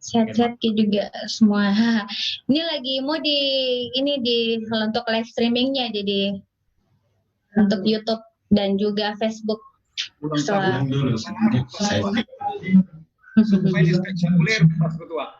Sehat-sehat juga semua. Ini lagi mau untuk live streamingnya, jadi untuk YouTube dan juga Facebook. Setelah dulu supaya spektakuler Mas Ketua.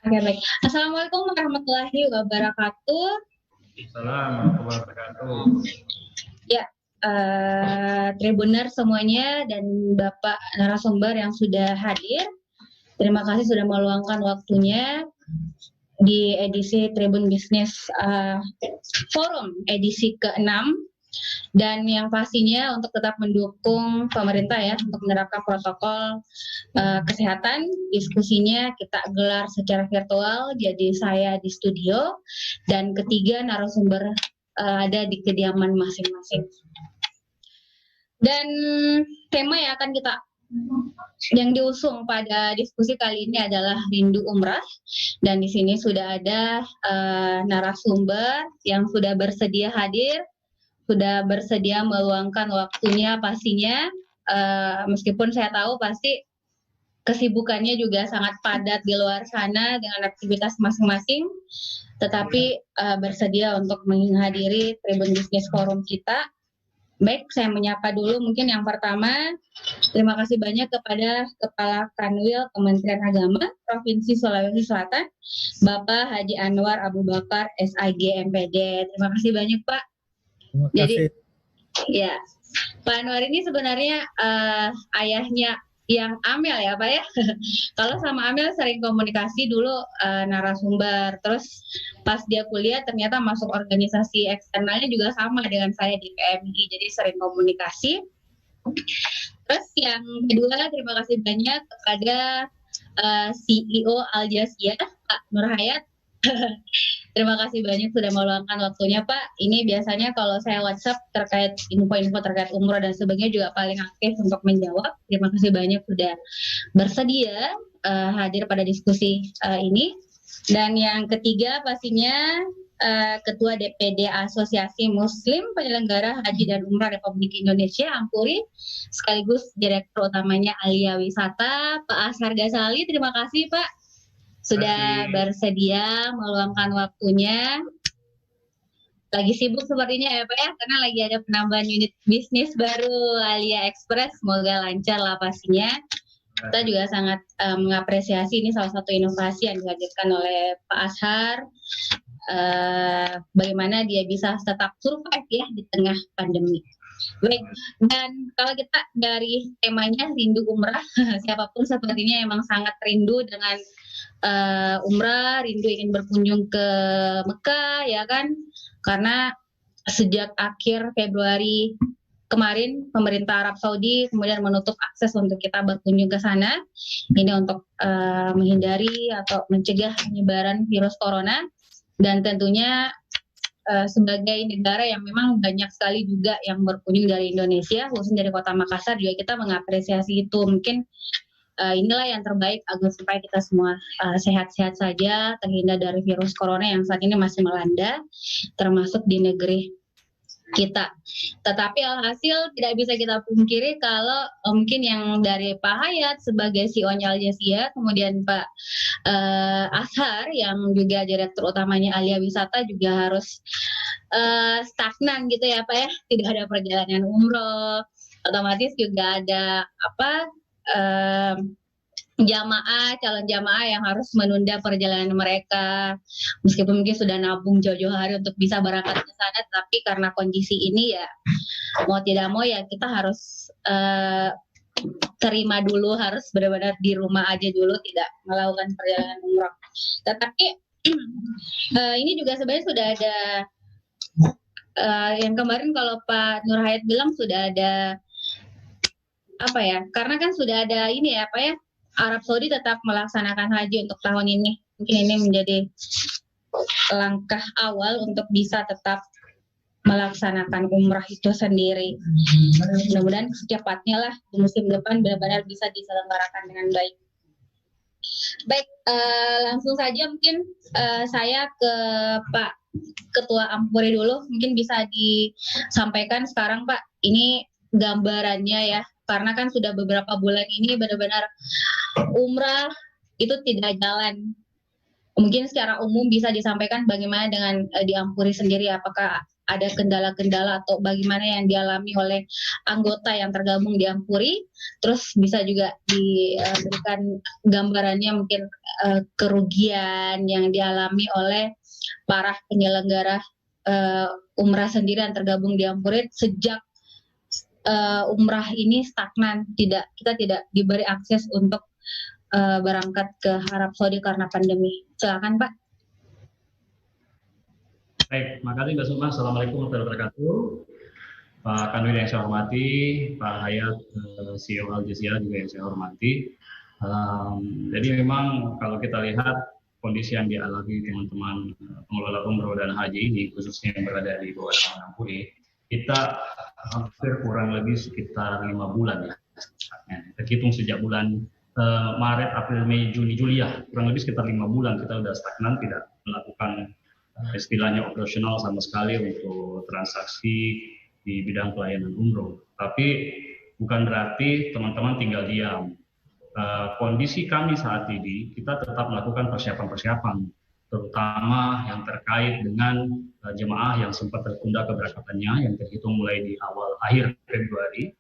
Oke, baik. Assalamualaikum warahmatullahi wabarakatuh. Assalamualaikum warahmatullahi wabarakatuh. Ya, Tribuner semuanya dan Bapak narasumber yang sudah hadir, terima kasih sudah meluangkan waktunya di edisi Tribun Bisnis Forum edisi ke-6. Dan yang pastinya untuk tetap mendukung pemerintah ya untuk menerapkan protokol kesehatan. Diskusinya kita gelar secara virtual, jadi saya di studio dan ketiga narasumber ada di kediaman masing-masing. Dan tema yang diusung pada diskusi kali ini adalah rindu umrah, dan di sini sudah ada narasumber yang sudah bersedia hadir, sudah bersedia meluangkan waktunya pastinya, meskipun saya tahu pasti kesibukannya juga sangat padat di luar sana dengan aktivitas masing-masing, tetapi bersedia untuk menghadiri Tribun Bisnis Forum kita. Baik, saya menyapa dulu mungkin yang pertama, terima kasih banyak kepada Kepala Kanwil Kementerian Agama Provinsi Sulawesi Selatan, Bapak Haji Anwar Abu Bakar, SAG MPD. Terima kasih banyak Pak. Terima kasih. Jadi, ya, Pak Anwar ini sebenarnya ayahnya yang Amel ya Pak ya. Kalau sama Amel sering komunikasi dulu narasumber, terus pas dia kuliah ternyata masuk organisasi eksternalnya juga sama dengan saya di PMI, jadi sering komunikasi. Terus yang kedua, terima kasih banyak kepada CEO Al Jazeera Pak Nur Hayat Terima kasih banyak sudah meluangkan waktunya Pak. Ini biasanya kalau saya WhatsApp terkait info-info terkait umroh dan sebagainya juga paling aktif untuk menjawab. Terima kasih banyak sudah bersedia hadir pada diskusi ini. Dan yang ketiga pastinya Ketua DPD Asosiasi Muslim Penyelenggara Haji dan Umrah Republik Indonesia Ampuri, sekaligus Direktur Utamanya Alia Wisata, Pak Ashar Ghazali. Terima kasih Pak sudah bersedia meluangkan waktunya. Lagi sibuk sepertinya ya Pak ya, karena lagi ada penambahan unit bisnis baru Alia Express. Semoga lancar lah pastinya. Kita juga sangat mengapresiasi ini salah satu inovasi yang dihadirkan oleh Pak Ashar. Bagaimana dia bisa tetap survive ya di tengah pandemi. Baik, dan kalau kita dari temanya rindu umrah, siapapun sepertinya emang sangat rindu dengan umrah, rindu ingin berkunjung ke Mekah ya kan, karena sejak akhir Februari kemarin pemerintah Arab Saudi kemudian menutup akses untuk kita berkunjung ke sana, ini untuk menghindari atau mencegah penyebaran virus corona. Dan tentunya sebagai negara yang memang banyak sekali juga yang berkunjung dari Indonesia, khususnya dari Kota Makassar, juga kita mengapresiasi itu. Mungkin inilah yang terbaik agar supaya kita semua sehat-sehat saja, terhindar dari virus corona yang saat ini masih melanda, termasuk di negeri kita. Tetapi alhasil tidak bisa kita pungkiri kalau mungkin yang dari Pak Hayat sebagai CEO-nya Al Jazeera, kemudian Pak Ashar yang juga direktur utamanya Alia Wisata juga harus stagnan gitu ya Pak ya, tidak ada perjalanan umroh, otomatis juga ada calon jamaah yang harus menunda perjalanan mereka, meskipun mungkin sudah nabung jauh-jauh hari untuk bisa berangkat ke sana, tapi karena kondisi ini ya mau tidak mau ya kita harus terima dulu, harus benar-benar di rumah aja dulu, tidak melakukan perjalanan umroh. Tetapi ini juga sebenarnya sudah ada yang kemarin kalau Pak Nur Hayat bilang sudah ada karena kan sudah ada ini ya Pak ya, Arab Saudi tetap melaksanakan haji untuk tahun ini. Mungkin ini menjadi langkah awal untuk bisa tetap melaksanakan umrah itu sendiri. Mudah-mudahan secepatnya lah di musim depan benar-benar bisa diselenggarakan dengan baik. Baik, langsung saja mungkin saya ke Pak Ketua Ampuri dulu. Mungkin bisa disampaikan sekarang Pak, ini gambarannya ya. Karena kan sudah beberapa bulan ini benar-benar umrah itu tidak jalan. Mungkin secara umum bisa disampaikan bagaimana dengan di Ampuri sendiri, apakah ada kendala-kendala atau bagaimana yang dialami oleh anggota yang tergabung di Ampuri. Terus bisa juga diberikan gambarannya mungkin kerugian yang dialami oleh para penyelenggara umrah sendiri yang tergabung di Ampuri sejak umrah ini stagnan, kita tidak diberi akses untuk berangkat ke Arab Saudi karena pandemi. Silakan Pak. Baik, makasih Mbak Sukma. Assalamualaikum warahmatullahi wabarakatuh. Pak Kanwil yang saya hormati, Pak Hayat, CEO Al Jazeera juga yang saya hormati. Jadi memang kalau kita lihat kondisi yang dialami teman-teman pengelola umroh dan haji ini, khususnya yang berada di bawah naungan Ampuri, kita hampir kurang lebih sekitar 5 bulan ya. Terhitung sejak bulan Maret, April, Mei, Juni, Juli ya, kurang lebih sekitar 5 bulan kita sudah stagnan, tidak melakukan istilahnya operasional sama sekali untuk transaksi di bidang pelayanan umroh. Tapi bukan berarti teman-teman tinggal diam. Kondisi kami saat ini, kita tetap melakukan persiapan-persiapan, terutama yang terkait dengan jemaah yang sempat tertunda keberangkatannya, yang terhitung mulai di akhir Februari,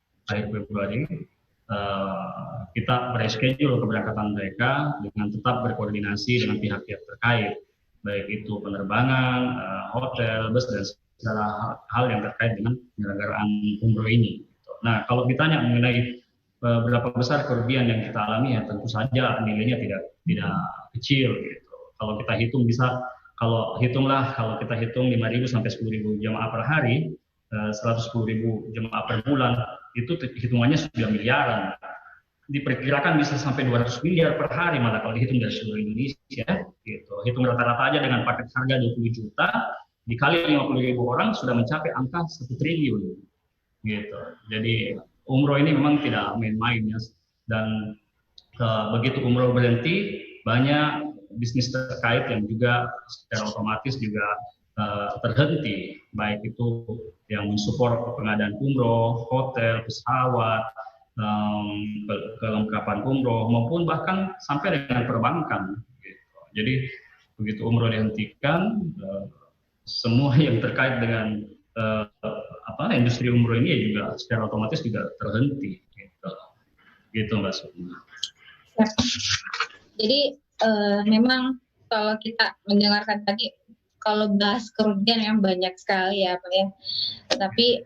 kita reschedule keberangkatan mereka dengan tetap berkoordinasi dengan pihak-pihak terkait, baik itu penerbangan, hotel, bus, dan segala hal yang terkait dengan penyelenggaraan umroh ini. Nah, kalau ditanya mengenai berapa besar kerugian yang kita alami, ya tentu saja nilainya tidak kecil gitu. Kalau kita hitung kalau kita hitung 5.000 sampai 10.000 jemaah per hari, 110.000 jemaah per bulan, itu hitungannya sudah miliaran. diperkirakan bisa sampai 200 miliar per hari malah kalau dihitung dari seluruh Indonesia gitu. Hitung rata-rata aja dengan paket harga 20 juta dikali 50.000 orang sudah mencapai angka 1 triliun gitu. Jadi umroh ini memang tidak main-main ya, dan begitu umroh berhenti banyak bisnis terkait yang juga secara otomatis juga terhenti, baik itu yang mensupport pengadaan umroh, hotel, pesawat, kelengkapan umroh maupun bahkan sampai dengan perbankan gitu. Jadi begitu umroh dihentikan, semua yang terkait dengan industri umroh ini juga secara otomatis juga terhenti gitu Mbak Sukma. Jadi memang kalau kita mendengarkan tadi, kalau bahas kerugian yang banyak sekali ya Pak ya, tetapi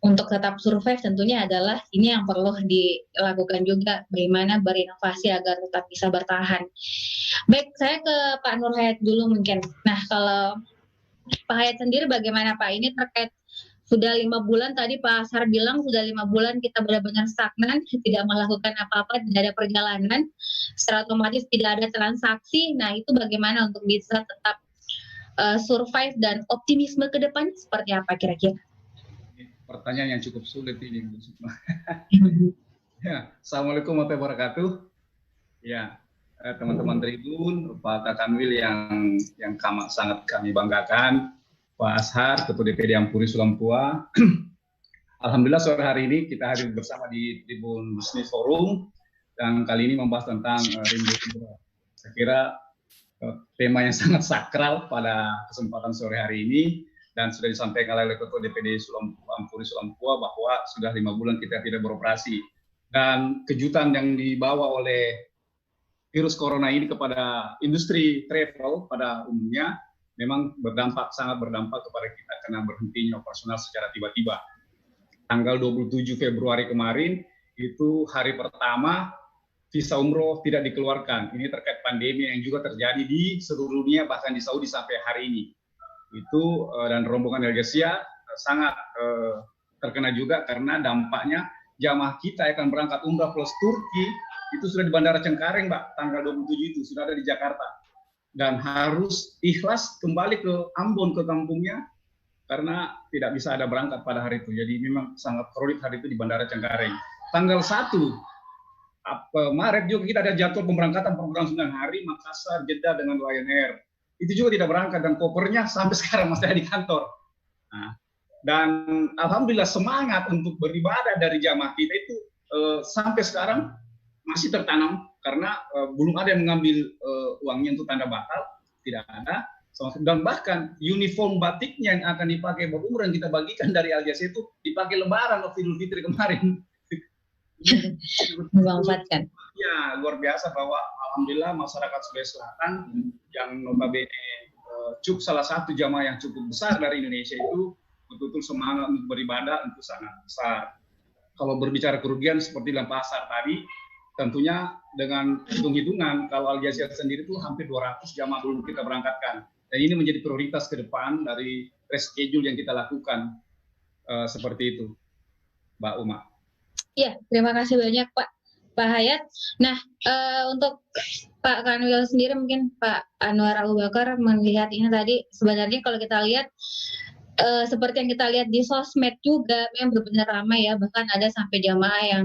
untuk tetap survive tentunya adalah ini yang perlu dilakukan juga, bagaimana berinovasi agar tetap bisa bertahan. Baik, saya ke Pak Nur Hayat dulu mungkin. Nah, kalau Pak Hayat sendiri bagaimana Pak? Ini terkait sudah 5 bulan, tadi Pak Ashar bilang sudah 5 bulan kita benar-benar stagnan, tidak melakukan apa-apa, tidak ada perjalanan, secara otomatis tidak ada transaksi. Nah, itu bagaimana untuk bisa tetap survive dan optimisme ke depan seperti apa kira-kira? Pertanyaan yang cukup sulit ini, Bu Sukma. Ya, Assalamualaikum warahmatullahi wabarakatuh. Ya, teman-teman Tribun, Pak Kanwil yang sangat kami banggakan, Pak Ashar, Ketua DPD Ampuri Sulampua. Alhamdulillah sore hari ini kita hadir bersama di Tribun Business Forum, dan kali ini membahas tentang rindu umroh. Saya kira tema yang sangat sakral pada kesempatan sore hari ini, dan sudah disampaikan oleh Ketua DPD Ampuri Sulampua bahwa sudah 5 bulan kita tidak beroperasi. Dan kejutan yang dibawa oleh virus corona ini kepada industri travel pada umumnya memang sangat berdampak kepada kita karena berhentinya operasional secara tiba-tiba. Tanggal 27 Februari kemarin itu hari pertama visa umroh tidak dikeluarkan. Ini terkait pandemi yang juga terjadi di seluruh dunia, bahkan di Saudi sampai hari ini. Itu dan rombongan Al-Jazeera sangat terkena juga karena dampaknya jamaah kita akan berangkat umrah plus Turki itu sudah di Bandara Cengkareng, Mbak, tanggal 27 itu sudah ada di Jakarta, dan harus ikhlas kembali ke Ambon, ke kampungnya, karena tidak bisa ada berangkat pada hari itu. Jadi memang sangat kronik hari itu di Bandara Cengkareng. Tanggal 1 Maret juga kita ada jadwal pemberangkatan program 9 hari Makassar, Jeddah dengan Lion Air. Itu juga tidak berangkat dan kopernya sampai sekarang masih ada di kantor. Nah, dan alhamdulillah semangat untuk beribadah dari jamaah kita itu sampai sekarang masih tertanam karena belum ada yang mengambil uangnya untuk tanda batal, tidak ada. Dan bahkan uniform batiknya yang akan dipakai berumrah yang kita bagikan dari Al-Jazeera itu dipakai Lebaran waktu Idul Fitri kemarin. Memanfaatkan. Ya, luar biasa bahwa alhamdulillah masyarakat Sulawesi Selatan yang notabene salah satu jamaah yang cukup besar dari Indonesia itu betul-betul semangat untuk beribadah itu sangat besar. Kalau berbicara kerugian seperti dalam pasar tadi, tentunya dengan hitung-hitungan kalau Al-Jazeera sendiri itu hampir 200 jamaah belum kita berangkatkan. Dan ini menjadi prioritas ke depan dari reschedule yang kita lakukan seperti itu, Mbak Uma. Iya, terima kasih banyak Pak Hayat. Nah, untuk Pak Kanwil sendiri mungkin Pak Anwar Abu Bakar melihat ini tadi, sebenarnya kalau kita lihat seperti yang kita lihat di sosmed juga memang benar-benar ramai ya, bahkan ada sampai jamaah yang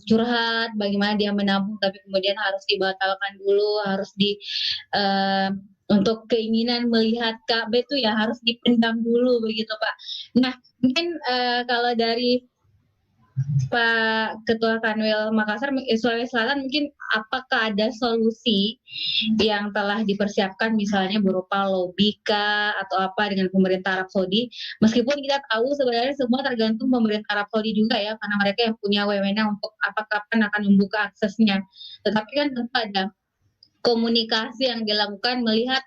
curhat bagaimana dia menabung tapi kemudian harus dibatalkan dulu, harus untuk keinginan melihat Ka'bah itu ya harus dipendam dulu begitu Pak. Nah, mungkin kalau dari Pak Ketua Kanwil Makassar, Sulawesi Selatan, mungkin apakah ada solusi yang telah dipersiapkan misalnya berupa lobika atau apa dengan pemerintah Arab Saudi, meskipun kita tahu sebenarnya semua tergantung pemerintah Arab Saudi juga ya, karena mereka yang punya wewenang untuk kapan akan membuka aksesnya, tetapi kan tentu ada komunikasi yang dilakukan melihat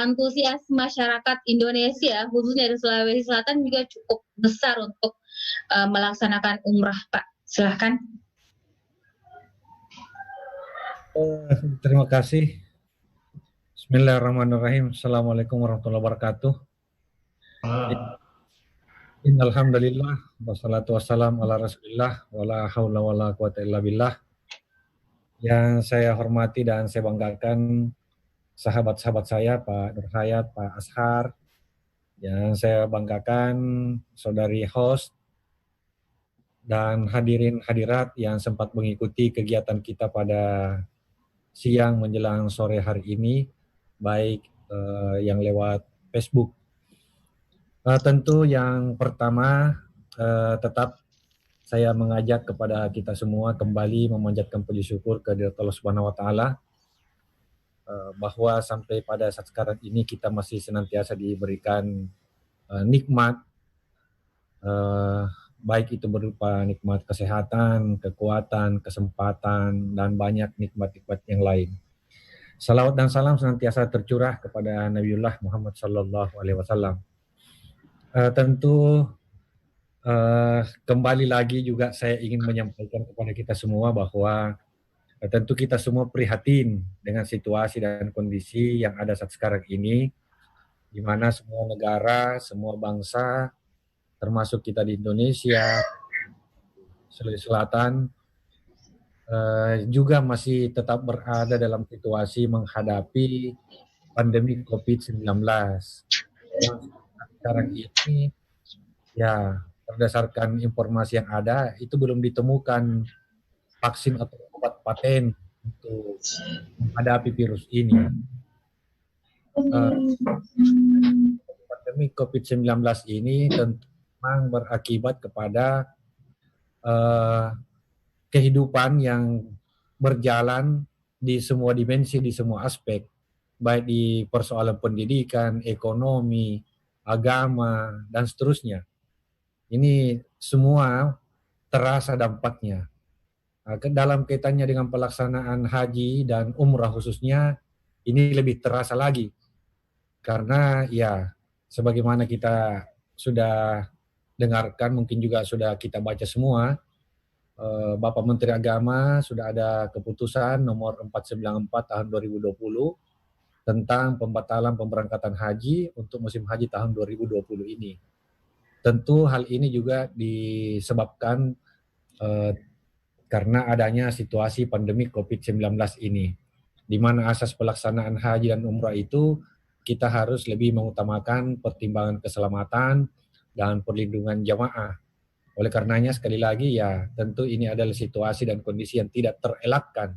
antusias masyarakat Indonesia khususnya di Sulawesi Selatan juga cukup besar untuk melaksanakan umrah, Pak. Silahkan. Terima kasih. Bismillahirrahmanirrahim. Assalamualaikum warahmatullahi wabarakatuh. Innalhamdulillah wassalatu wassalam ala rasulillah wala haula wala quwata illa billah. Yang saya hormati dan saya banggakan sahabat-sahabat saya, Pak Nur Hayat, Pak Ashar. Yang saya banggakan saudari host dan hadirin hadirat yang sempat mengikuti kegiatan kita pada siang menjelang sore hari ini, baik yang lewat Facebook. Tentu yang pertama tetap saya mengajak kepada kita semua kembali memanjatkan puji syukur ke Allah Subhanahu wa taala bahwa sampai pada saat sekarang ini kita masih senantiasa diberikan nikmat, baik itu berupa nikmat kesehatan, kekuatan, kesempatan, dan banyak nikmat-nikmat yang lain. Salawat dan salam senantiasa tercurah kepada Nabiullah Muhammad Sallallahu Alaihi Wasallam. Tentu kembali lagi juga saya ingin menyampaikan kepada kita semua bahwa tentu kita semua prihatin dengan situasi dan kondisi yang ada saat sekarang ini, di mana semua negara, semua bangsa, termasuk kita di Indonesia, Sulawesi Selatan, juga masih tetap berada dalam situasi menghadapi pandemi COVID-19. Yang sekarang ini, ya berdasarkan informasi yang ada, itu belum ditemukan vaksin atau obat paten untuk menghadapi virus ini. Pandemi COVID-19 ini tentu memang berakibat kepada kehidupan yang berjalan di semua dimensi, di semua aspek, baik di persoalan pendidikan, ekonomi, agama, dan seterusnya. Ini semua terasa dampaknya. Dalam kaitannya dengan pelaksanaan haji dan umrah khususnya, ini lebih terasa lagi. Karena ya, sebagaimana kita sudah dengarkan, mungkin juga sudah kita baca semua, Bapak Menteri Agama sudah ada keputusan nomor 494 tahun 2020 tentang pembatalan pemberangkatan haji untuk musim haji tahun 2020 ini. Tentu hal ini juga disebabkan karena adanya situasi pandemi COVID-19 ini, di mana asas pelaksanaan haji dan umrah itu kita harus lebih mengutamakan pertimbangan keselamatan dan perlindungan jamaah. Oleh karenanya sekali lagi ya tentu ini adalah situasi dan kondisi yang tidak terelakkan.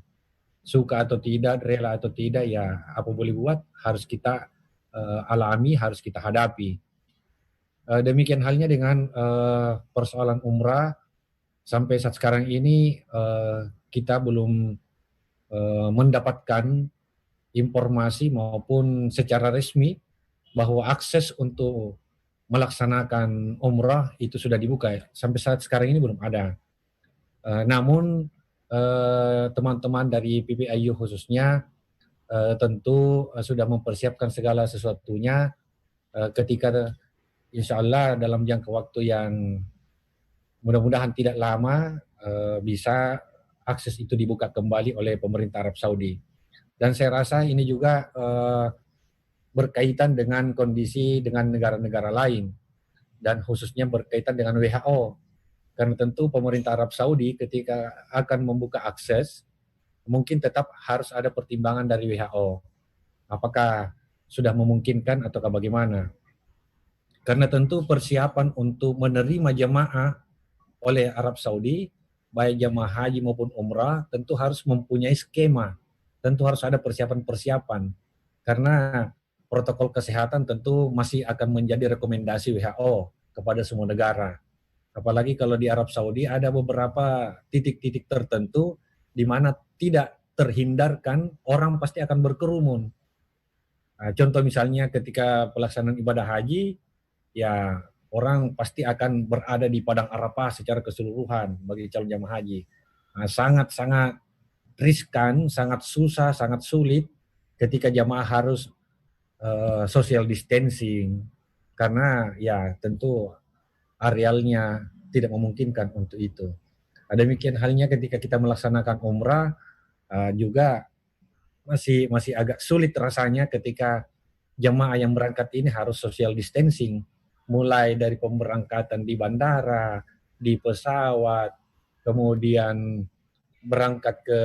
Suka atau tidak, rela atau tidak, ya apa boleh buat, harus kita alami, harus kita hadapi. Demikian halnya dengan persoalan umrah. Sampai saat sekarang ini kita belum mendapatkan informasi maupun secara resmi bahwa akses untuk melaksanakan umrah itu sudah dibuka. Sampai saat sekarang ini belum ada. Namun teman-teman dari PPIU khususnya tentu sudah mempersiapkan segala sesuatunya ketika insya Allah dalam jangka waktu yang mudah-mudahan tidak lama bisa akses itu dibuka kembali oleh pemerintah Arab Saudi. Dan saya rasa ini juga berkaitan dengan kondisi dengan negara-negara lain dan khususnya berkaitan dengan WHO. Karena tentu pemerintah Arab Saudi ketika akan membuka akses mungkin tetap harus ada pertimbangan dari WHO. Apakah sudah memungkinkan ataukah bagaimana? Karena tentu persiapan untuk menerima jemaah oleh Arab Saudi, baik jamaah haji maupun umrah, tentu harus mempunyai skema, tentu harus ada persiapan-persiapan, karena protokol kesehatan tentu masih akan menjadi rekomendasi WHO kepada semua negara. Apalagi kalau di Arab Saudi ada beberapa titik-titik tertentu di mana tidak terhindarkan orang pasti akan berkerumun. Contoh misalnya ketika pelaksanaan ibadah haji, ya orang pasti akan berada di padang Arafah secara keseluruhan bagi calon jamaah haji. Sangat-sangat riskan, sangat susah, sangat sulit ketika jamaah harus social distancing karena ya tentu arealnya tidak memungkinkan untuk itu. Demikian halnya ketika kita melaksanakan umrah juga masih agak sulit rasanya ketika jamaah yang berangkat ini harus social distancing, mulai dari pemberangkatan di bandara, di pesawat, kemudian berangkat ke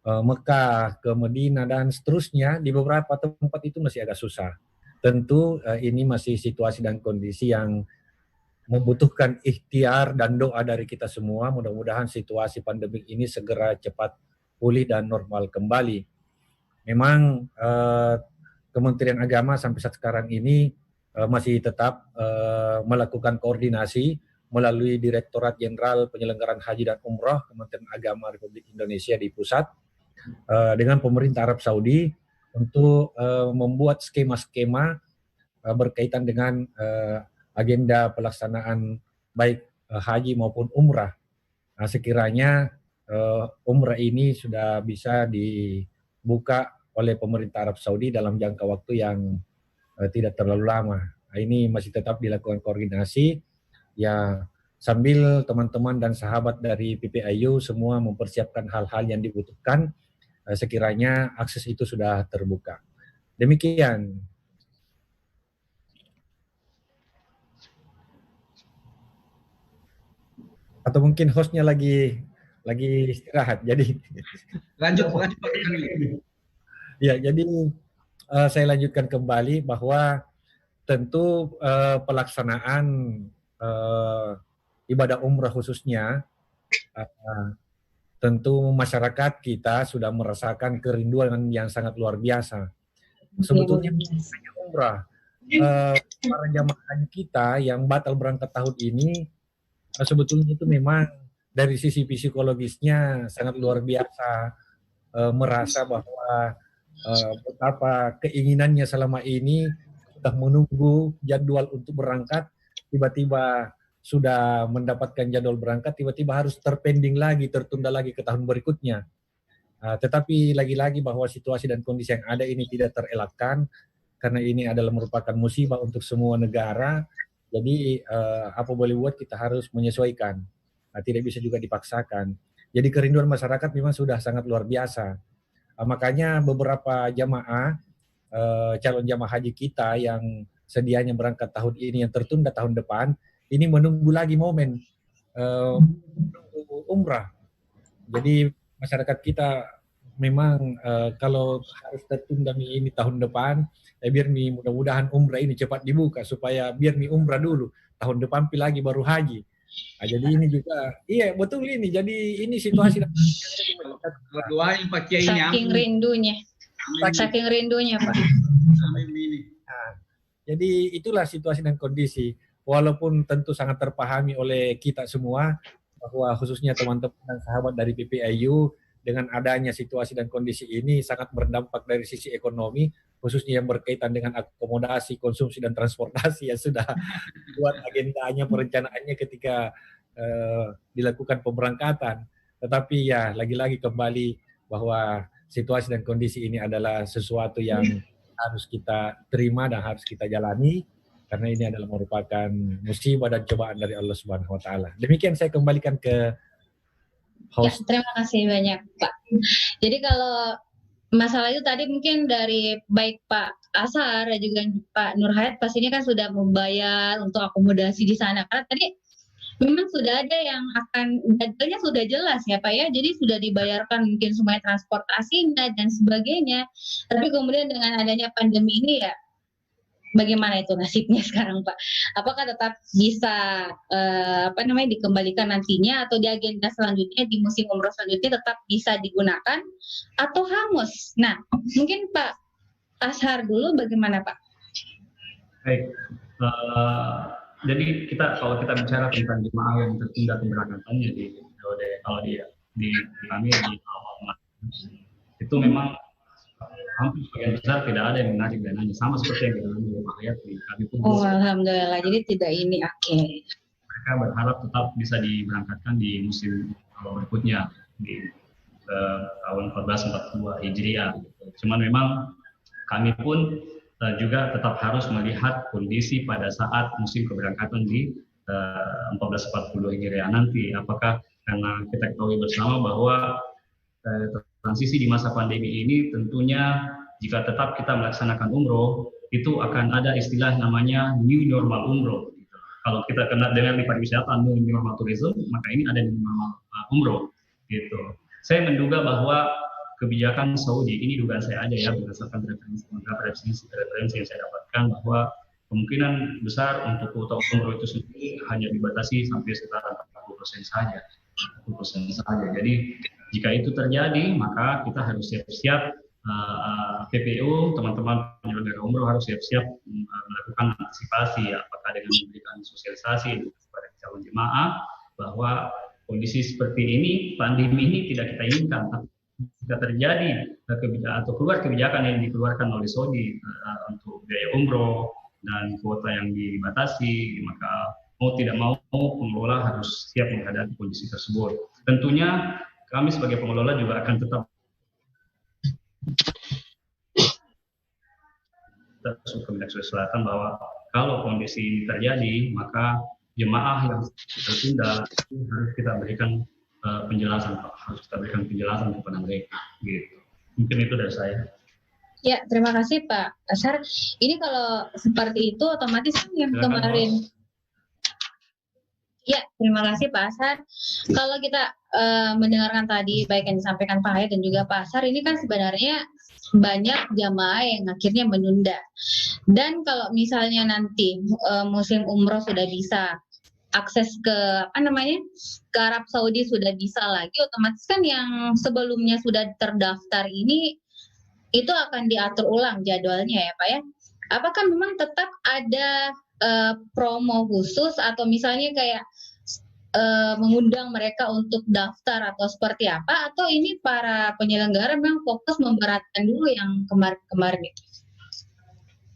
Mekah, ke Medina dan seterusnya, di beberapa tempat itu masih agak susah. Tentu ini masih situasi dan kondisi yang membutuhkan ikhtiar dan doa dari kita semua. Mudah-mudahan situasi pandemi ini segera cepat pulih dan normal kembali. Memang Kementerian Agama sampai saat sekarang ini masih tetap melakukan koordinasi melalui Direktorat Jenderal Penyelenggaraan Haji dan Umrah Kementerian Agama Republik Indonesia di pusat dengan pemerintah Arab Saudi untuk membuat skema-skema berkaitan dengan agenda pelaksanaan baik haji maupun umrah. Sekiranya umrah ini sudah bisa dibuka oleh pemerintah Arab Saudi dalam jangka waktu yang tidak terlalu lama. Ini masih tetap dilakukan koordinasi ya, sambil teman-teman dan sahabat dari PPIU semua mempersiapkan hal-hal yang dibutuhkan sekiranya akses itu sudah terbuka. Demikian. Atau mungkin hostnya lagi istirahat, jadi Lanjut Pak Kamil. ya, jadi saya lanjutkan kembali bahwa tentu pelaksanaan ibadah umrah khususnya tentu masyarakat kita sudah merasakan kerinduan yang sangat luar biasa. Sebetulnya hanya umrah, para jamaah haji kita yang batal berangkat tahun ini sebetulnya itu memang dari sisi psikologisnya sangat luar biasa, merasa bahwa betapa keinginannya selama ini sudah menunggu jadwal untuk berangkat, tiba-tiba sudah mendapatkan jadwal berangkat, tiba-tiba harus terpending lagi, tertunda lagi ke tahun berikutnya. Tetapi lagi-lagi bahwa situasi dan kondisi yang ada ini tidak terelakkan, karena ini adalah merupakan musibah untuk semua negara. Jadi apa boleh buat, kita harus menyesuaikan, tidak bisa juga dipaksakan. Jadi kerinduan masyarakat memang sudah sangat luar biasa. Makanya beberapa jamaah, calon jamaah haji kita yang sedianya berangkat tahun ini yang tertunda tahun depan, ini menunggu lagi momen umrah. Jadi masyarakat kita memang kalau harus tertunda ini tahun depan, biar mudah-mudahan umrah ini cepat dibuka supaya biar umrah dulu, tahun depan lagi baru haji. Jadi ini juga, iya betul ini. Jadi ini situasi Berdoain Pak Kiai ini. Saking rindunya, saking rindunya Pak. Jadi itulah situasi dan kondisi. Walaupun tentu sangat terpahami oleh kita semua bahwa khususnya teman-teman dan sahabat dari PPIU dengan adanya situasi dan kondisi ini sangat berdampak dari sisi ekonomi, khususnya yang berkaitan dengan akomodasi, konsumsi, dan transportasi yang sudah buat agendanya, perencanaannya ketika dilakukan pemberangkatan. Tetapi ya lagi-lagi kembali bahwa situasi dan kondisi ini adalah sesuatu yang harus kita terima dan harus kita jalani, karena ini adalah merupakan musibah dan cobaan dari Allah Subhanahu wa taala. Demikian saya kembalikan ke host. Ya, terima kasih banyak Pak. Jadi kalau masalah itu tadi mungkin dari baik Pak Ashar dan juga Pak Nur Hayat pastinya kan sudah membayar untuk akomodasi di sana. Karena tadi memang sudah ada yang akan, jadwalnya sudah jelas ya Pak ya, jadi sudah dibayarkan mungkin semuanya transportasinya dan sebagainya. Tapi kemudian dengan adanya pandemi ini ya, bagaimana itu nasibnya sekarang Pak? Apakah tetap bisa dikembalikan nantinya, atau di agenda selanjutnya di musim umroh selanjutnya tetap bisa digunakan atau hangus? Nah, mungkin Pak Ashar dulu bagaimana Pak? Baik, jadi kalau kita bicara tentang jemaah yang tertunda keberangkatannya kalau di kami di awal itu memang hampir sebagian besar tidak ada yang menarik dananya, sama seperti yang dialami oleh Pak Hayat di kami pun. Oh alhamdulillah, jadi tidak ini oke. Mereka berharap tetap bisa diberangkatkan di musim berikutnya di tahun 1442 Hijriah. Cuman memang kami pun juga tetap harus melihat kondisi pada saat musim keberangkatan di 1442 Hijriah nanti. Apakah karena kita ketahui bersama bahwa transisi di masa pandemi ini tentunya jika tetap kita melaksanakan umroh itu akan ada istilah namanya new normal umroh. Gitu. Kalau kita kenal dengan di pariwisata new normal tourism, maka ini ada new normal umroh. Gitu. Saya menduga bahwa kebijakan Saudi, ini dugaan saya aja ya berdasarkan referensi yang saya dapatkan, bahwa kemungkinan besar untuk kuota umroh itu sendiri hanya dibatasi sampai sekitar 40% saja. 40% saja. Jadi jika itu terjadi, maka kita harus siap-siap, PPU, teman-teman penyelenggara umroh harus siap-siap melakukan antisipasi, apakah dengan memberikan sosialisasi kepada calon jemaah bahwa kondisi seperti ini, pandemi ini tidak kita inginkan, tapi jika terjadi kebijakan atau keluar kebijakan yang dikeluarkan oleh Saudi untuk biaya umroh dan kuota yang dibatasi, maka mau tidak mau pengelola harus siap menghadapi kondisi tersebut. Tentunya kami sebagai pengelola juga akan tetap ke Sulawesi Selatan bahwa kalau kondisi ini terjadi, maka jemaah yang tertunda harus kita berikan penjelasan, Pak. Harus kita berikan penjelasan kepada mereka. Gitu. Mungkin itu dari saya. Ya, terima kasih Pak Ashar. Ini kalau seperti itu otomatis yang kemarin. Ya, terima kasih Pak Ashar. Kalau kita mendengarkan tadi baik yang disampaikan Pak Hayat dan juga Pak Ashar, ini kan sebenarnya banyak jamaah yang akhirnya menunda. Dan kalau misalnya nanti musim umroh sudah bisa akses ke ke Arab Saudi sudah bisa lagi, otomatis kan yang sebelumnya sudah terdaftar ini itu akan diatur ulang jadwalnya ya Pak ya. Apakah memang tetap ada promo khusus atau misalnya kayak mengundang mereka untuk daftar atau seperti apa, atau ini para penyelenggara memang fokus memberatkan dulu yang kemarin-kemarin itu?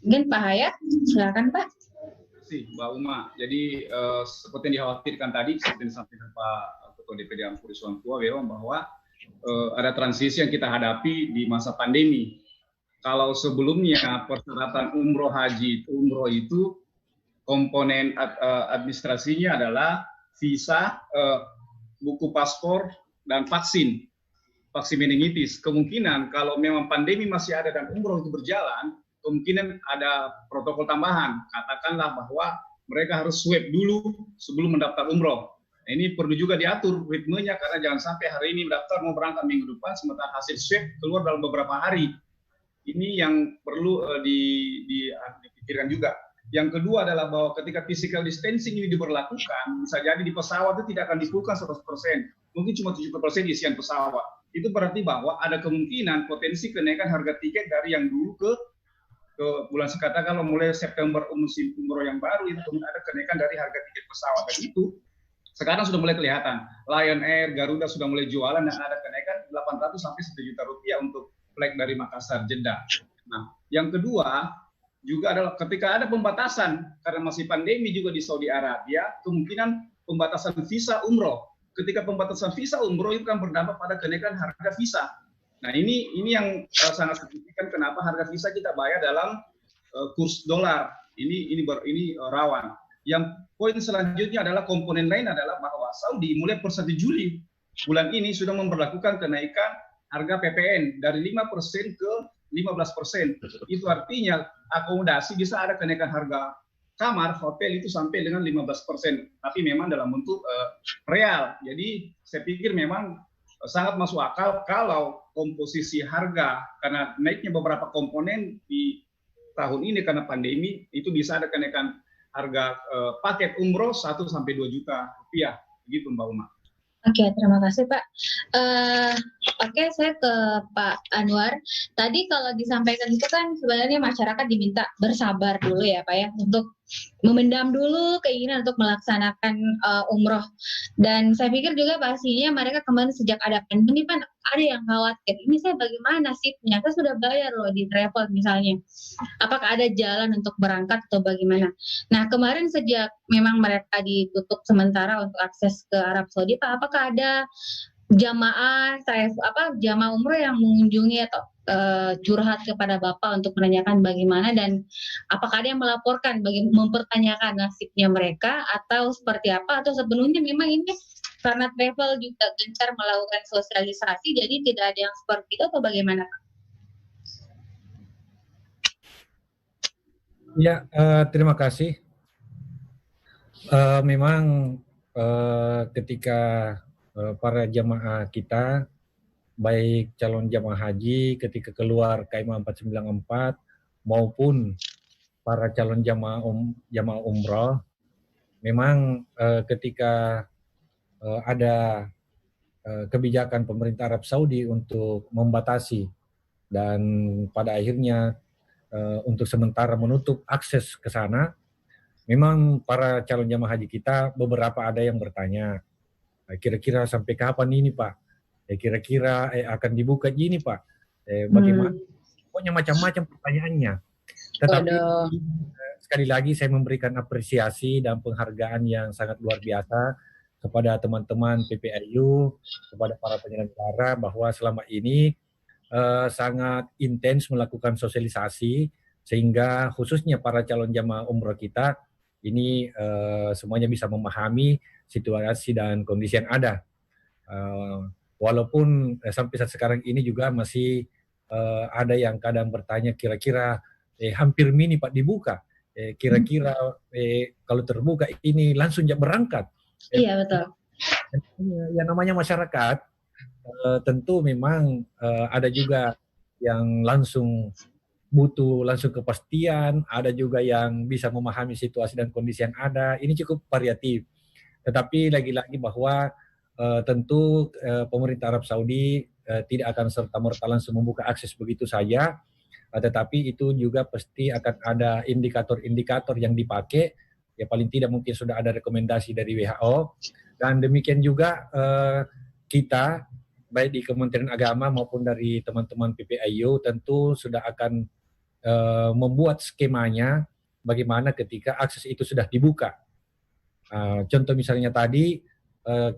Mungkin Pak Hayat, silakan Pak. Terima kasih Mbak Uma. Jadi seperti yang dikhawatirkan tadi, seperti yang disampaikan Pak Ketua DPD Ampuri Suwantua bahwa ada transisi yang kita hadapi di masa pandemi. Kalau sebelumnya persyaratan umroh haji umroh itu komponen administrasinya adalah visa, buku paspor, dan vaksin meningitis. Kemungkinan kalau memang pandemi masih ada dan umroh itu berjalan, kemungkinan ada protokol tambahan. Katakanlah bahwa mereka harus swab dulu sebelum mendaftar umroh. Nah, ini perlu juga diatur ritmenya, karena jangan sampai hari ini mendaftar mau berangkat minggu depan, sementara hasil swab keluar dalam beberapa hari. Ini yang perlu dipikirkan juga. Yang kedua adalah bahwa ketika physical distancing ini diberlakukan, bisa jadi di pesawat itu tidak akan dibuka 100%, mungkin cuma 70% isian pesawat. Itu berarti bahwa ada kemungkinan potensi kenaikan harga tiket dari yang dulu ke bulan sekarang, kalau mulai September musim umroh yang baru itu ada kenaikan dari harga tiket pesawat. Dan itu sekarang sudah mulai kelihatan. Lion Air, Garuda sudah mulai jualan dan ada kenaikan 800 sampai 1 juta rupiah untuk flight dari Makassar, Jeddah. Nah, yang kedua juga adalah ketika ada pembatasan, karena masih pandemi juga di Saudi Arabia, kemungkinan pembatasan visa umroh. Ketika pembatasan visa umroh itu kan berdampak pada kenaikan harga visa. Nah, ini yang sangat signifikan kenapa harga visa kita bayar dalam kurs dolar. Ini rawan. Yang poin selanjutnya adalah komponen lain adalah bahwa Saudi mulai per 1 Juli bulan ini sudah memberlakukan kenaikan harga PPN dari 5% ke 15%. Itu artinya akomodasi bisa ada kenaikan harga kamar hotel itu sampai dengan 15%. Tapi memang dalam bentuk real. Jadi saya pikir memang sangat masuk akal kalau komposisi harga, karena naiknya beberapa komponen di tahun ini karena pandemi, itu bisa ada kenaikan harga paket umroh 1 sampai 2 juta rupiah. Begitu Mbak Uma. Oke, terima kasih Pak. Oke, saya ke Pak Anwar. Tadi kalau disampaikan itu kan sebenarnya masyarakat diminta bersabar dulu ya Pak ya, untuk memendam dulu keinginan untuk melaksanakan umroh. Dan saya pikir juga pastinya mereka kemarin sejak ada pandemi kan ada yang khawatir, ini saya bagaimana nasibnya? Saya sudah bayar loh di travel misalnya. Apakah ada jalan untuk berangkat atau bagaimana? Nah, kemarin sejak memang mereka ditutup sementara untuk akses ke Arab Saudi, Pak, apakah ada jamaah umroh yang mengunjungi atau curhat kepada Bapak untuk menanyakan bagaimana, dan apakah ada yang melaporkan mempertanyakan nasibnya mereka atau seperti apa, atau sebenarnya memang ini karena travel juga gencar melakukan sosialisasi jadi tidak ada yang seperti itu atau bagaimana? Ya, terima kasih. Memang ketika para jamaah kita baik calon jamaah haji ketika keluar KMA 494 maupun para calon jamaah umroh, memang ketika ada kebijakan pemerintah Arab Saudi untuk membatasi dan pada akhirnya untuk sementara menutup akses ke sana, memang para calon jamaah haji kita beberapa ada yang bertanya, kira-kira sampai kapan ini Pak? Kira-kira akan dibuka gini Pak? Bagaimana? Pokoknya macam-macam pertanyaannya. Tetapi sekali lagi saya memberikan apresiasi dan penghargaan yang sangat luar biasa kepada teman-teman PPIU, kepada para penyelenggara bahwa selama ini sangat intens melakukan sosialisasi sehingga khususnya para calon jamaah umroh kita ini semuanya bisa memahami situasi dan kondisi yang ada. Walaupun sampai saat sekarang ini juga masih ada yang kadang bertanya kira-kira hampir mini Pak dibuka, kira-kira kalau terbuka ini langsung berangkat. Iya betul. Ya namanya masyarakat tentu memang ada juga yang langsung butuh langsung kepastian, ada juga yang bisa memahami situasi dan kondisi yang ada. Ini cukup variatif. Tetapi lagi-lagi bahwa tentu pemerintah Arab Saudi tidak akan serta-merta langsung membuka akses begitu saja, tetapi itu juga pasti akan ada indikator-indikator yang dipakai, ya paling tidak mungkin sudah ada rekomendasi dari WHO, dan demikian juga kita, baik di Kementerian Agama maupun dari teman-teman PPIU tentu sudah akan membuat skemanya bagaimana ketika akses itu sudah dibuka. Contoh misalnya tadi,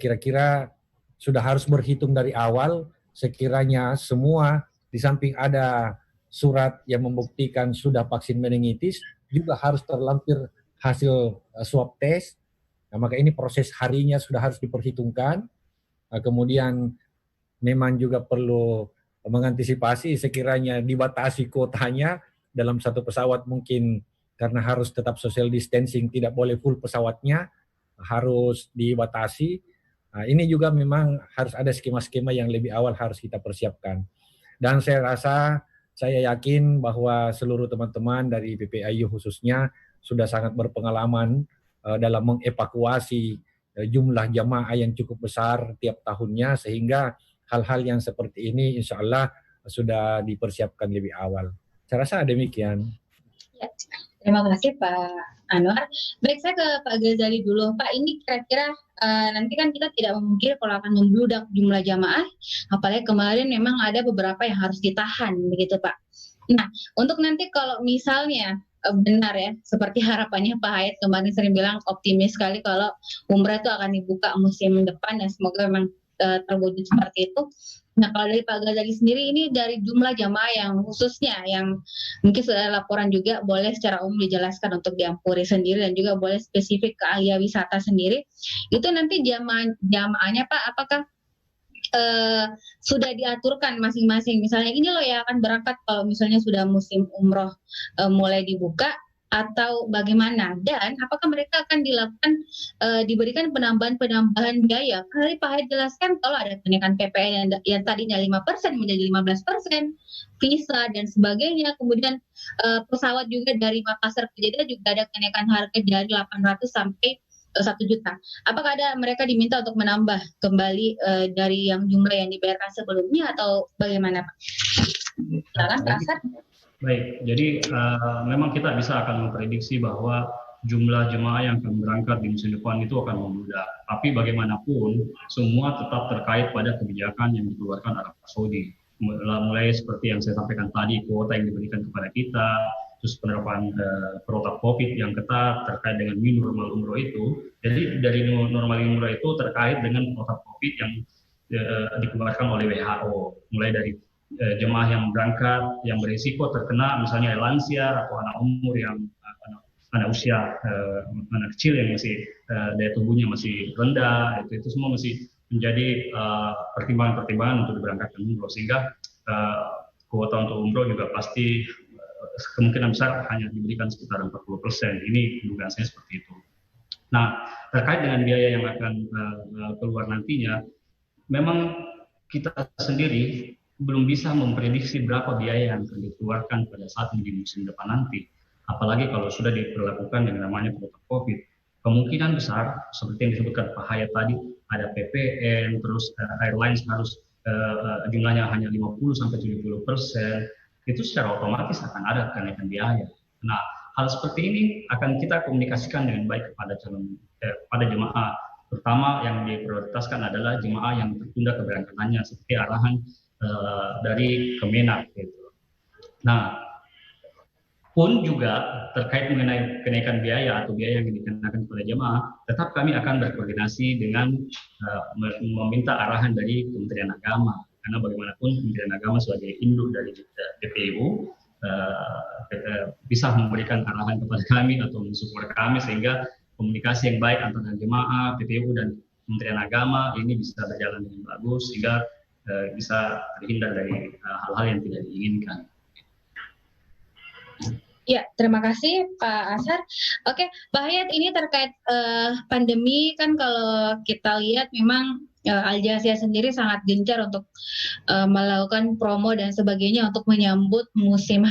kira-kira sudah harus berhitung dari awal, sekiranya semua di samping ada surat yang membuktikan sudah vaksin meningitis, juga harus terlampir hasil swab test. Nah, maka ini proses harinya sudah harus diperhitungkan. Kemudian memang juga perlu mengantisipasi sekiranya dibatasi kuotanya dalam satu pesawat, mungkin karena harus tetap social distancing, tidak boleh full pesawatnya, harus dibatasi. Nah, ini juga memang harus ada skema-skema yang lebih awal harus kita persiapkan. Dan saya yakin bahwa seluruh teman-teman dari PPIU khususnya sudah sangat berpengalaman dalam mengevakuasi jumlah jamaah yang cukup besar tiap tahunnya, sehingga hal-hal yang seperti ini insya Allah sudah dipersiapkan lebih awal. Saya rasa demikian. Ya, terima kasih Pak Anwar. Baik, saya ke Pak Ghazali dulu. Pak, ini kira-kira nanti kan kita tidak memungkiri kalau akan membludak jumlah jamaah, apalagi kemarin memang ada beberapa yang harus ditahan, begitu Pak. Nah, untuk nanti kalau misalnya benar ya, seperti harapannya Pak Hayat kemarin sering bilang optimis sekali kalau umrah itu akan dibuka musim depan, dan semoga memang terwujud seperti itu. Nah, kalau dari Pak Ghazali sendiri, ini dari jumlah jamaah yang khususnya yang mungkin sudah ada laporan juga, boleh secara umum dijelaskan untuk di Ampuri sendiri dan juga boleh spesifik ke Alia Wisata sendiri. Itu nanti jamaahnya Pak, apakah sudah diaturkan masing-masing? Misalnya ini loh yang akan berangkat kalau misalnya sudah musim umroh mulai dibuka, atau bagaimana, dan apakah mereka akan dilakukan diberikan penambahan biaya? Tadi Pak Hayat jelaskan kalau ada kenaikan PPN yang tadinya 5% menjadi 15%, visa dan sebagainya, kemudian pesawat juga dari Makassar ke Jeddah juga ada kenaikan harga dari 800 sampai 1 juta. Apakah ada mereka diminta untuk menambah kembali dari yang jumlah yang dibayarkan sebelumnya, atau bagaimana Pak? Silakan Pak Asad. Baik, jadi memang kita bisa akan memprediksi bahwa jumlah jemaah yang akan berangkat di musim depan itu akan membludak. Tapi bagaimanapun, semua tetap terkait pada kebijakan yang dikeluarkan Arab Saudi. Mulai seperti yang saya sampaikan tadi, kuota yang diberikan kepada kita, terus penerapan protokol COVID yang ketat terkait dengan new normal umroh itu. Jadi dari normal umroh itu terkait dengan protokol COVID yang dikeluarkan oleh WHO. Mulai dari jemaah yang berangkat yang berisiko terkena misalnya lansia atau anak umur yang anak usia anak kecil yang masih daya tubuhnya masih rendah, itu semua masih menjadi pertimbangan-pertimbangan untuk diberangkatkan umroh, sehingga kuota untuk umroh juga pasti kemungkinan besar hanya diberikan sekitar 40%. Ini dugaan saya seperti itu. Nah, terkait dengan biaya yang akan keluar nantinya, memang kita sendiri belum bisa memprediksi berapa biaya yang akan dikeluarkan pada saat di musim depan nanti. Apalagi kalau sudah diperlakukan yang namanya protokol COVID. Kemungkinan besar, seperti yang disebutkan Pak Hayat tadi, ada PPN, terus airlines harus jumlahnya hanya 50-70%, itu secara otomatis akan ada kenaikan biaya. Nah, hal seperti ini akan kita komunikasikan dengan baik kepada pada jemaah. Pertama yang diprioritaskan adalah jemaah yang tertunda keberangkatannya, seperti arahan dari Kemenak. Gitu. Nah, pun juga terkait mengenai kenaikan biaya atau biaya yang dikenakan kepada jemaah, tetap kami akan berkoordinasi dengan meminta arahan dari Kementerian Agama, karena bagaimanapun Kementerian Agama sebagai induk dari DPU bisa memberikan arahan kepada kami atau mensupport kami sehingga komunikasi yang baik antara jemaah, PPU dan Kementerian Agama ini bisa berjalan dengan bagus sehingga bisa terhindar dari hal-hal yang tidak diinginkan. Ya, terima kasih Pak Ashar. Oke, Pak Hayat, ini terkait pandemi kan kalau kita lihat memang Al Jazeera sendiri sangat gencar untuk melakukan promo dan sebagainya untuk menyambut musim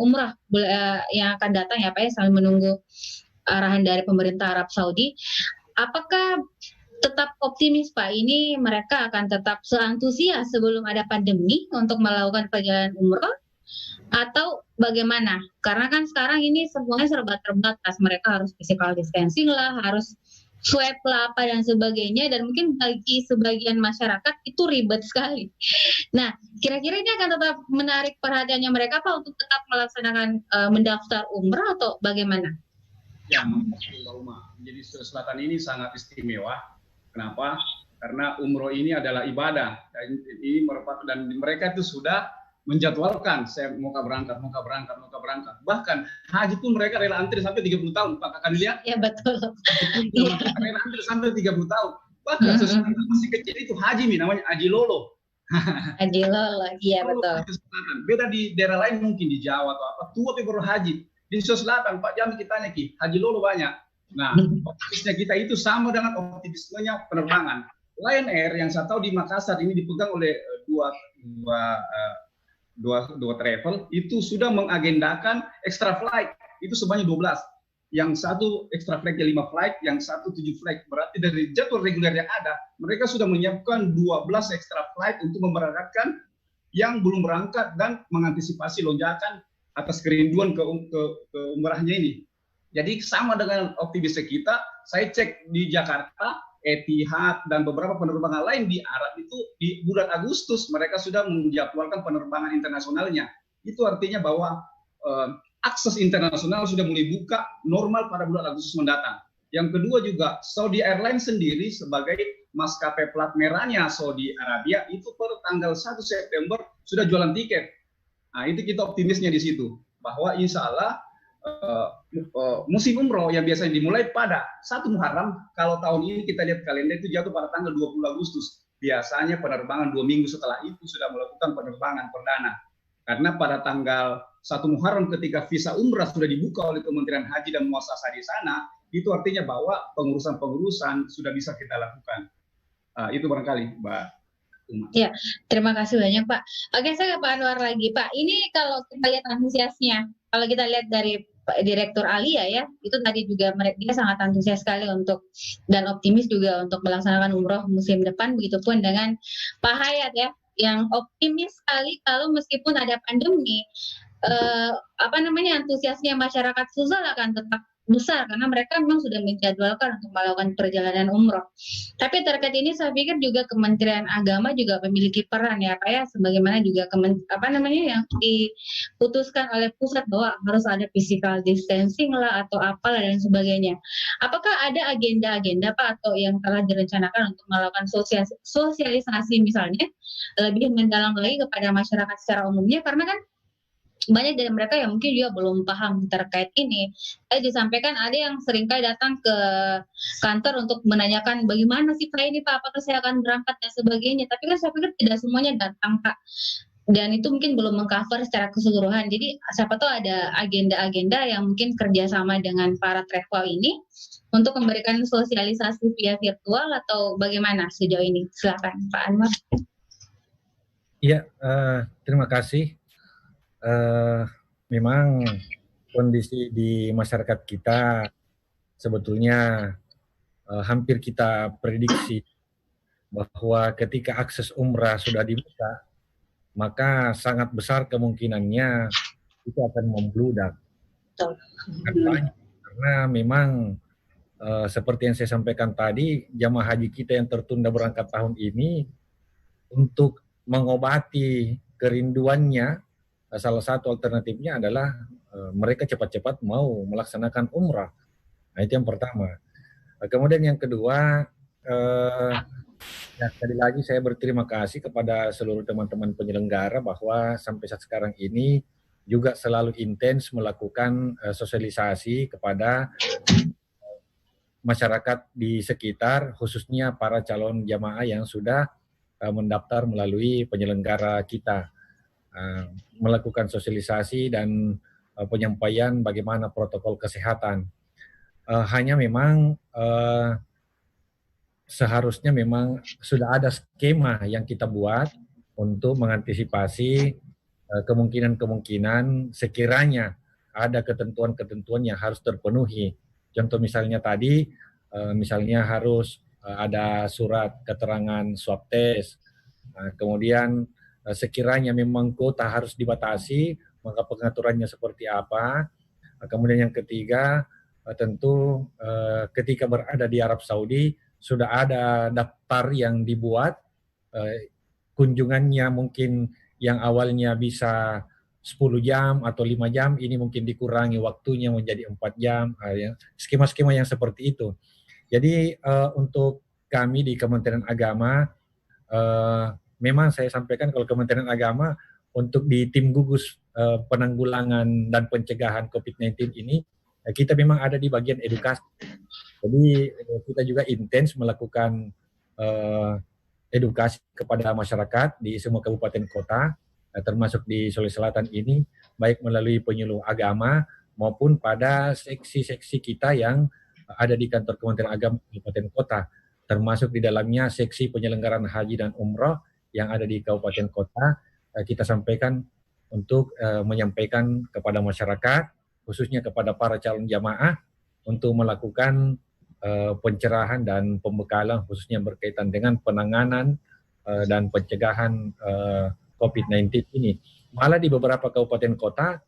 umrah yang akan datang ya Pak ya, sambil menunggu arahan dari pemerintah Arab Saudi. Apakah tetap optimis Pak, ini mereka akan tetap seantusias sebelum ada pandemi untuk melakukan perjalanan umrah? Atau bagaimana? Karena kan sekarang ini semuanya serba terbatas, mereka harus physical distancing lah, harus swab lah apa dan sebagainya, dan mungkin bagi sebagian masyarakat itu ribet sekali. Nah, kira-kira ini akan tetap menarik perhatiannya mereka Pak untuk tetap melaksanakan mendaftar umrah atau bagaimana? Ya, Mbak. Jadi Sulawesi Selatan ini sangat istimewa. Kenapa? Karena umroh ini adalah ibadah, dan ini merupakan, dan mereka itu sudah menjadwalkan, saya mau berangkat. Bahkan haji pun mereka rela antri sampai 30 tahun, Pak akan lihat. Ya betul. Rela antri sampai 30 tahun. Bahkan sesuatu masih kecil itu haji namanya Haji Lolo. Haji Lolo, iya betul. Beda di daerah lain mungkin di Jawa atau apa, tua tapi baru haji. Di Sulawesi Selatan, Pak Jami kita tanya Haji Lolo banyak. Nah, optimisnya kita itu sama dengan optimismenya penerbangan. Lion Air yang saya tahu di Makassar ini dipegang oleh dua travel itu sudah mengagendakan extra flight itu sebanyak 12. Yang satu extra flight 5 flight, yang satu 7 flight. Berarti dari jadwal reguler yang ada, mereka sudah menyiapkan 12 extra flight untuk memberangkatkan yang belum berangkat dan mengantisipasi lonjakan atas kerinduan ke umrahnya ini. Jadi sama dengan optimisme kita, saya cek di Jakarta, Etihad dan beberapa penerbangan lain di Arab itu di bulan Agustus mereka sudah menjadwalkan penerbangan internasionalnya. Itu artinya bahwa akses internasional sudah mulai buka normal pada bulan Agustus mendatang. Yang kedua juga Saudi Airlines sendiri sebagai maskapai plat merahnya Saudi Arabia itu per tanggal 1 September sudah jualan tiket. Nah, itu kita optimisnya di situ bahwa insya Allah musim umroh yang biasanya dimulai pada 1 Muharram, kalau tahun ini kita lihat kalender itu jatuh pada tanggal 20 Agustus. Biasanya penerbangan 2 minggu setelah itu sudah melakukan penerbangan perdana. Karena pada tanggal 1 Muharram ketika visa umrah sudah dibuka oleh Kementerian Haji dan Muasasah di sana, itu artinya bahwa pengurusan-pengurusan sudah bisa kita lakukan. Itu barangkali, Mbak. Ya, terima kasih banyak Pak. Oke, saya ke Pak Anwar lagi. Pak, ini kalau kita lihat antusiasnya, kalau kita lihat dari Pak Direktur Alia ya, itu tadi juga dia sangat antusias sekali untuk dan optimis juga untuk melaksanakan umroh musim depan. Begitupun dengan Pak Hayat ya, yang optimis sekali kalau meskipun ada pandemi, antusiasnya masyarakat Suzal akan tetap besar karena mereka memang sudah menjadwalkan untuk melakukan perjalanan umroh. Tapi terkait ini saya pikir juga Kementerian Agama juga memiliki peran ya Pak ya, sebagaimana juga yang diputuskan oleh pusat bahwa harus ada physical distancing lah atau apalah dan sebagainya. Apakah ada agenda-agenda Pak atau yang telah direncanakan untuk melakukan sosialisasi misalnya lebih mendalam lagi kepada masyarakat secara umumnya, karena kan banyak dari mereka yang mungkin juga belum paham terkait ini. Disampaikan ada yang seringkali datang ke kantor untuk menanyakan bagaimana sih Pak ini Pak, apakah saya akan berangkat dan sebagainya. Tapi kan saya pikir tidak semuanya datang Pak. Dan itu mungkin belum mengcover secara keseluruhan. Jadi siapa tahu ada agenda-agenda yang mungkin kerjasama dengan para travel ini untuk memberikan sosialisasi via virtual atau bagaimana sejauh ini. Silakan Pak Anwar. Iya, terima kasih. Memang kondisi di masyarakat kita sebetulnya hampir kita prediksi bahwa ketika akses umrah sudah dibuka, maka sangat besar kemungkinannya itu akan membludak. Karena memang seperti yang saya sampaikan tadi, jamaah haji kita yang tertunda berangkat tahun ini untuk mengobati kerinduannya, salah satu alternatifnya adalah mereka cepat-cepat mau melaksanakan umrah. Nah, itu yang pertama. Kemudian yang kedua, ya, sekali lagi saya berterima kasih kepada seluruh teman-teman penyelenggara bahwa sampai saat sekarang ini juga selalu intens melakukan sosialisasi kepada masyarakat di sekitar, khususnya para calon jamaah yang sudah mendaftar melalui penyelenggara kita, melakukan sosialisasi dan penyampaian bagaimana protokol kesehatan. Hanya memang seharusnya memang sudah ada skema yang kita buat untuk mengantisipasi kemungkinan-kemungkinan sekiranya ada ketentuan-ketentuan yang harus terpenuhi. Contoh misalnya tadi, misalnya harus ada surat keterangan swab test. Kemudian sekiranya memang kuota harus dibatasi, maka pengaturannya seperti apa. Kemudian yang ketiga, tentu ketika berada di Arab Saudi, sudah ada daftar yang dibuat, kunjungannya mungkin yang awalnya bisa 10 jam atau 5 jam, ini mungkin dikurangi waktunya menjadi 4 jam, skema-skema yang seperti itu. Jadi untuk kami di Kementerian Agama, memang saya sampaikan kalau Kementerian Agama untuk di tim gugus penanggulangan dan pencegahan COVID-19 ini, kita memang ada di bagian edukasi. Jadi kita juga intens melakukan edukasi kepada masyarakat di semua kabupaten kota, termasuk di Sulawesi Selatan ini, baik melalui penyuluh agama maupun pada seksi-seksi kita yang ada di kantor Kementerian Agama kabupaten kota, termasuk di dalamnya seksi penyelenggaraan haji dan umroh yang ada di kabupaten kota. Kita sampaikan untuk menyampaikan kepada masyarakat, khususnya kepada para calon jamaah, untuk melakukan pencerahan dan pembekalan khususnya berkaitan dengan penanganan dan pencegahan COVID-19 ini. Malah di beberapa kabupaten kota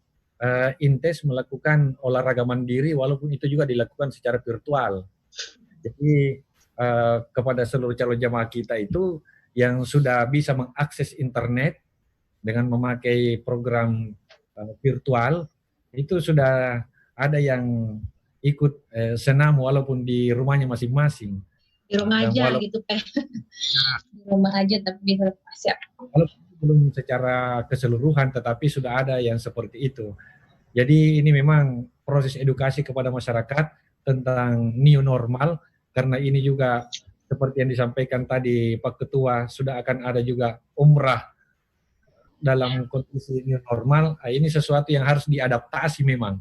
intens melakukan olahraga mandiri walaupun itu juga dilakukan secara virtual. Jadi kepada seluruh calon jamaah kita itu yang sudah bisa mengakses internet dengan memakai program virtual, itu sudah ada yang ikut senam walaupun di rumahnya masing-masing. Di rumah aja gitu, Pak. Di rumah aja tapi bisa siap. Walaupun belum secara keseluruhan, tetapi sudah ada yang seperti itu. Jadi ini memang proses edukasi kepada masyarakat tentang new normal, karena ini juga seperti yang disampaikan tadi Pak Ketua, sudah akan ada juga umrah dalam kondisi new normal. Ini sesuatu yang harus diadaptasi memang.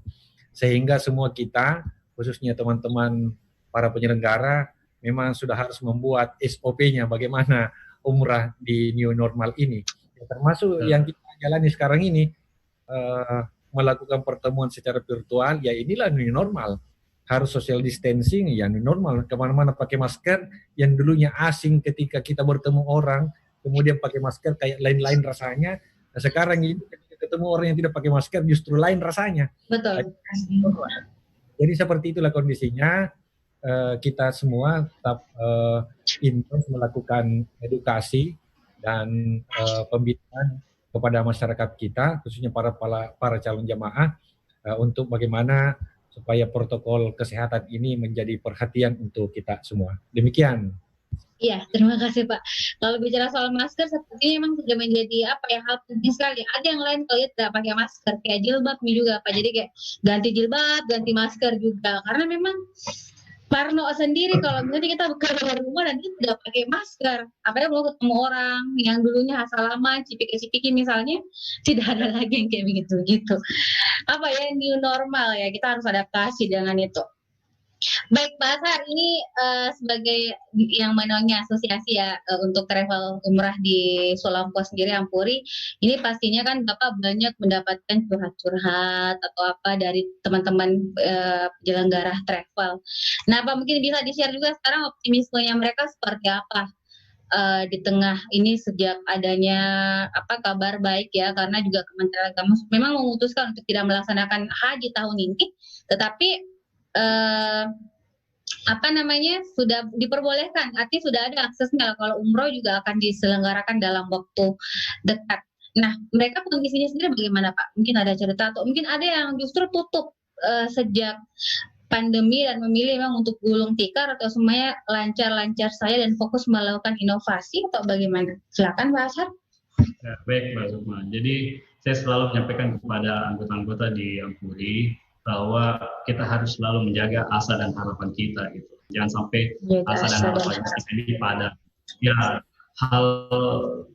Sehingga semua kita, khususnya teman-teman para penyelenggara, memang sudah harus membuat SOP-nya bagaimana umrah di new normal ini. Termasuk yang kita jalani sekarang ini, melakukan pertemuan secara virtual, ya inilah new normal. Harus social distancing, ya new normal. Kemana-mana pakai masker, yang dulunya asing ketika kita bertemu orang, kemudian pakai masker kayak lain-lain rasanya. Nah, sekarang ini ketemu orang yang tidak pakai masker justru lain rasanya. Betul. Jadi seperti itulah kondisinya. Kita semua tetap intens melakukan edukasi dan pembinaan kepada masyarakat kita, khususnya para calon jamaah, untuk bagaimana supaya protokol kesehatan ini menjadi perhatian untuk kita semua. Demikian. Iya, terima kasih Pak. Kalau bicara soal masker, sepertinya memang sudah menjadi hal penting sekali. Ada yang lain kalau tidak pakai masker, kayak jilbab juga Pak. Jadi kayak ganti jilbab, ganti masker juga. Karena memang parno sendiri kalau misalnya kita keluar rumah dan kita tidak pakai masker, apalagi mau ketemu orang yang dulunya salaman, cipiki-cipiki misalnya, tidak ada lagi yang kayak begitu gitu. New normal ya, kita harus adaptasi dengan itu. Baik Pak Asar, ini sebagai yang menaungi asosiasi ya untuk travel umrah di Solampo sendiri, Ampuri, ini pastinya kan Bapak banyak mendapatkan curhat-curhat atau apa dari teman-teman penyelenggara travel. Nah, Pak mungkin bisa di-share juga sekarang optimismenya mereka seperti apa di tengah ini sejak adanya kabar baik ya, karena juga Kementerian Agama memang memutuskan untuk tidak melaksanakan haji tahun ini, tetapi sudah diperbolehkan, artinya sudah ada aksesnya. Kalau umroh juga akan diselenggarakan dalam waktu dekat. Nah, mereka kondisinya sendiri bagaimana Pak? Mungkin ada cerita atau mungkin ada yang justru tutup sejak pandemi dan memilih memang untuk gulung tikar, atau semuanya lancar-lancar saja dan fokus melakukan inovasi, atau bagaimana? Silakan Pak Asar. Ya, baik Mbak Sukma. Jadi saya selalu menyampaikan kepada anggota-anggota di Ampuri bahwa kita harus selalu menjaga asa dan harapan kita gitu. Jangan sampai asa dan harapan kita ini padam. Ya, hal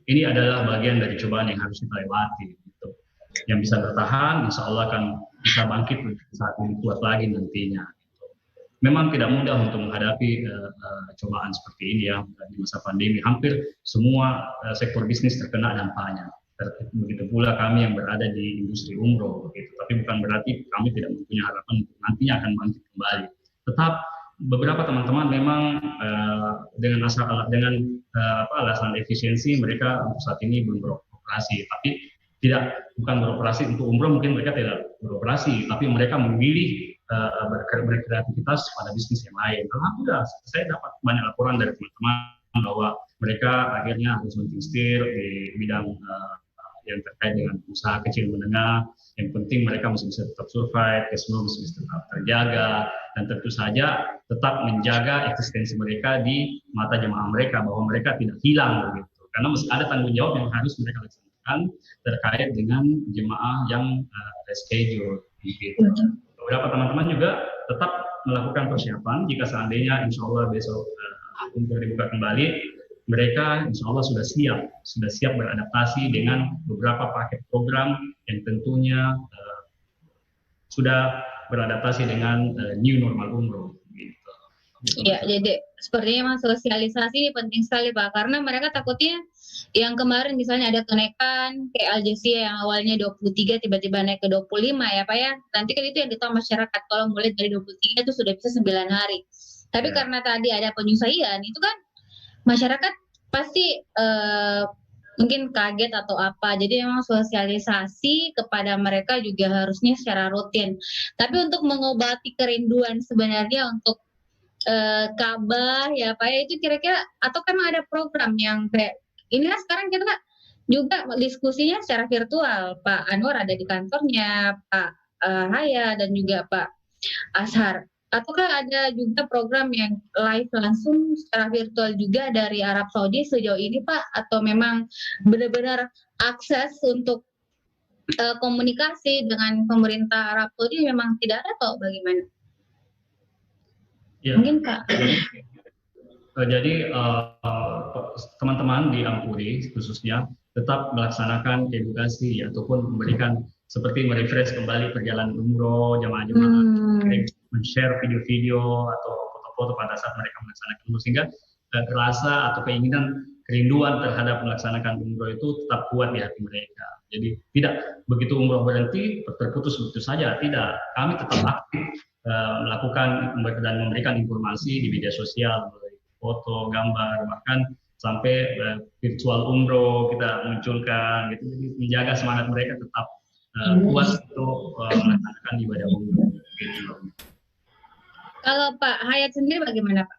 ini adalah bagian dari cobaan yang harus kita lewati gitu. Yang bisa bertahan, insya Allah akan bisa bangkit saat yang kuat lagi nantinya. Gitu. Memang tidak mudah untuk menghadapi cobaan seperti ini ya di masa pandemi. Hampir semua sektor bisnis terkena dampaknya. Begitu pula kami yang berada di industri umroh, gitu. Tapi bukan berarti kami tidak mempunyai harapan nantinya akan bangkit kembali. Tetap beberapa teman-teman memang dengan alasan efisiensi mereka untuk saat ini belum beroperasi. Tapi bukan beroperasi untuk umroh, mungkin mereka tidak beroperasi, tapi mereka memilih berkreativitas pada bisnis yang lain. Alhamdulillah, saya dapat banyak laporan dari teman-teman bahwa mereka akhirnya harus mentintir di bidang yang terkait dengan usaha kecil menengah. Yang penting mereka masih bisa tetap survive, semua masih bisa tetap terjaga, dan tentu saja tetap menjaga eksistensi mereka di mata jemaah mereka, bahwa mereka tidak hilang begitu. Karena masih ada tanggung jawab yang harus mereka laksanakan terkait dengan jemaah yang reschedule. Gitu. Beberapa teman-teman juga tetap melakukan persiapan jika seandainya insya Allah besok untuk dibuka kembali. Mereka insya Allah sudah siap beradaptasi dengan beberapa paket program yang tentunya sudah beradaptasi dengan new normal umroh. Gitu. Ya, jadi sepertinya memang sosialisasi ini penting sekali Pak, karena mereka takutnya yang kemarin misalnya ada kenaikan kayak Al Jazeera yang awalnya 23 tiba-tiba naik ke 25 ya Pak ya. Nanti kan itu yang ditahu masyarakat, kalau mulai dari 23 itu sudah bisa 9 hari. Tapi karena tadi ada penyesuaian, itu kan masyarakat pasti mungkin kaget atau apa. Jadi memang sosialisasi kepada mereka juga harusnya secara rutin. Tapi untuk mengobati kerinduan sebenarnya untuk Ka'bah ya Pak ya, itu kira-kira atau kan ada program yang kayak inilah sekarang kita juga diskusinya secara virtual. Pak Anwar ada di kantornya, Pak Haya dan juga Pak Ashar. Ataukah ada juga program yang live langsung secara virtual juga dari Arab Saudi sejauh ini Pak? Atau memang benar-benar akses untuk komunikasi dengan pemerintah Arab Saudi memang tidak ada atau bagaimana? Ya. Mungkin Pak. Jadi teman-teman di Ampuri khususnya tetap melaksanakan edukasi ataupun memberikan seperti merefresh kembali perjalanan umroh jemaah-jemaah, men-share video-video atau foto-foto pada saat mereka melaksanakan umroh, sehingga rasa atau keinginan kerinduan terhadap melaksanakan umroh itu tetap kuat di hati mereka. Jadi tidak begitu umroh berhenti terputus begitu saja, tidak. Kami tetap aktif melakukan dan memberikan informasi di media sosial, foto, gambar, bahkan sampai virtual umroh kita munculkan, gitu. Jadi menjaga semangat mereka tetap kuat untuk melaksanakan ibadah umroh. Gitu. Kalau Pak Hayat sendiri bagaimana Pak?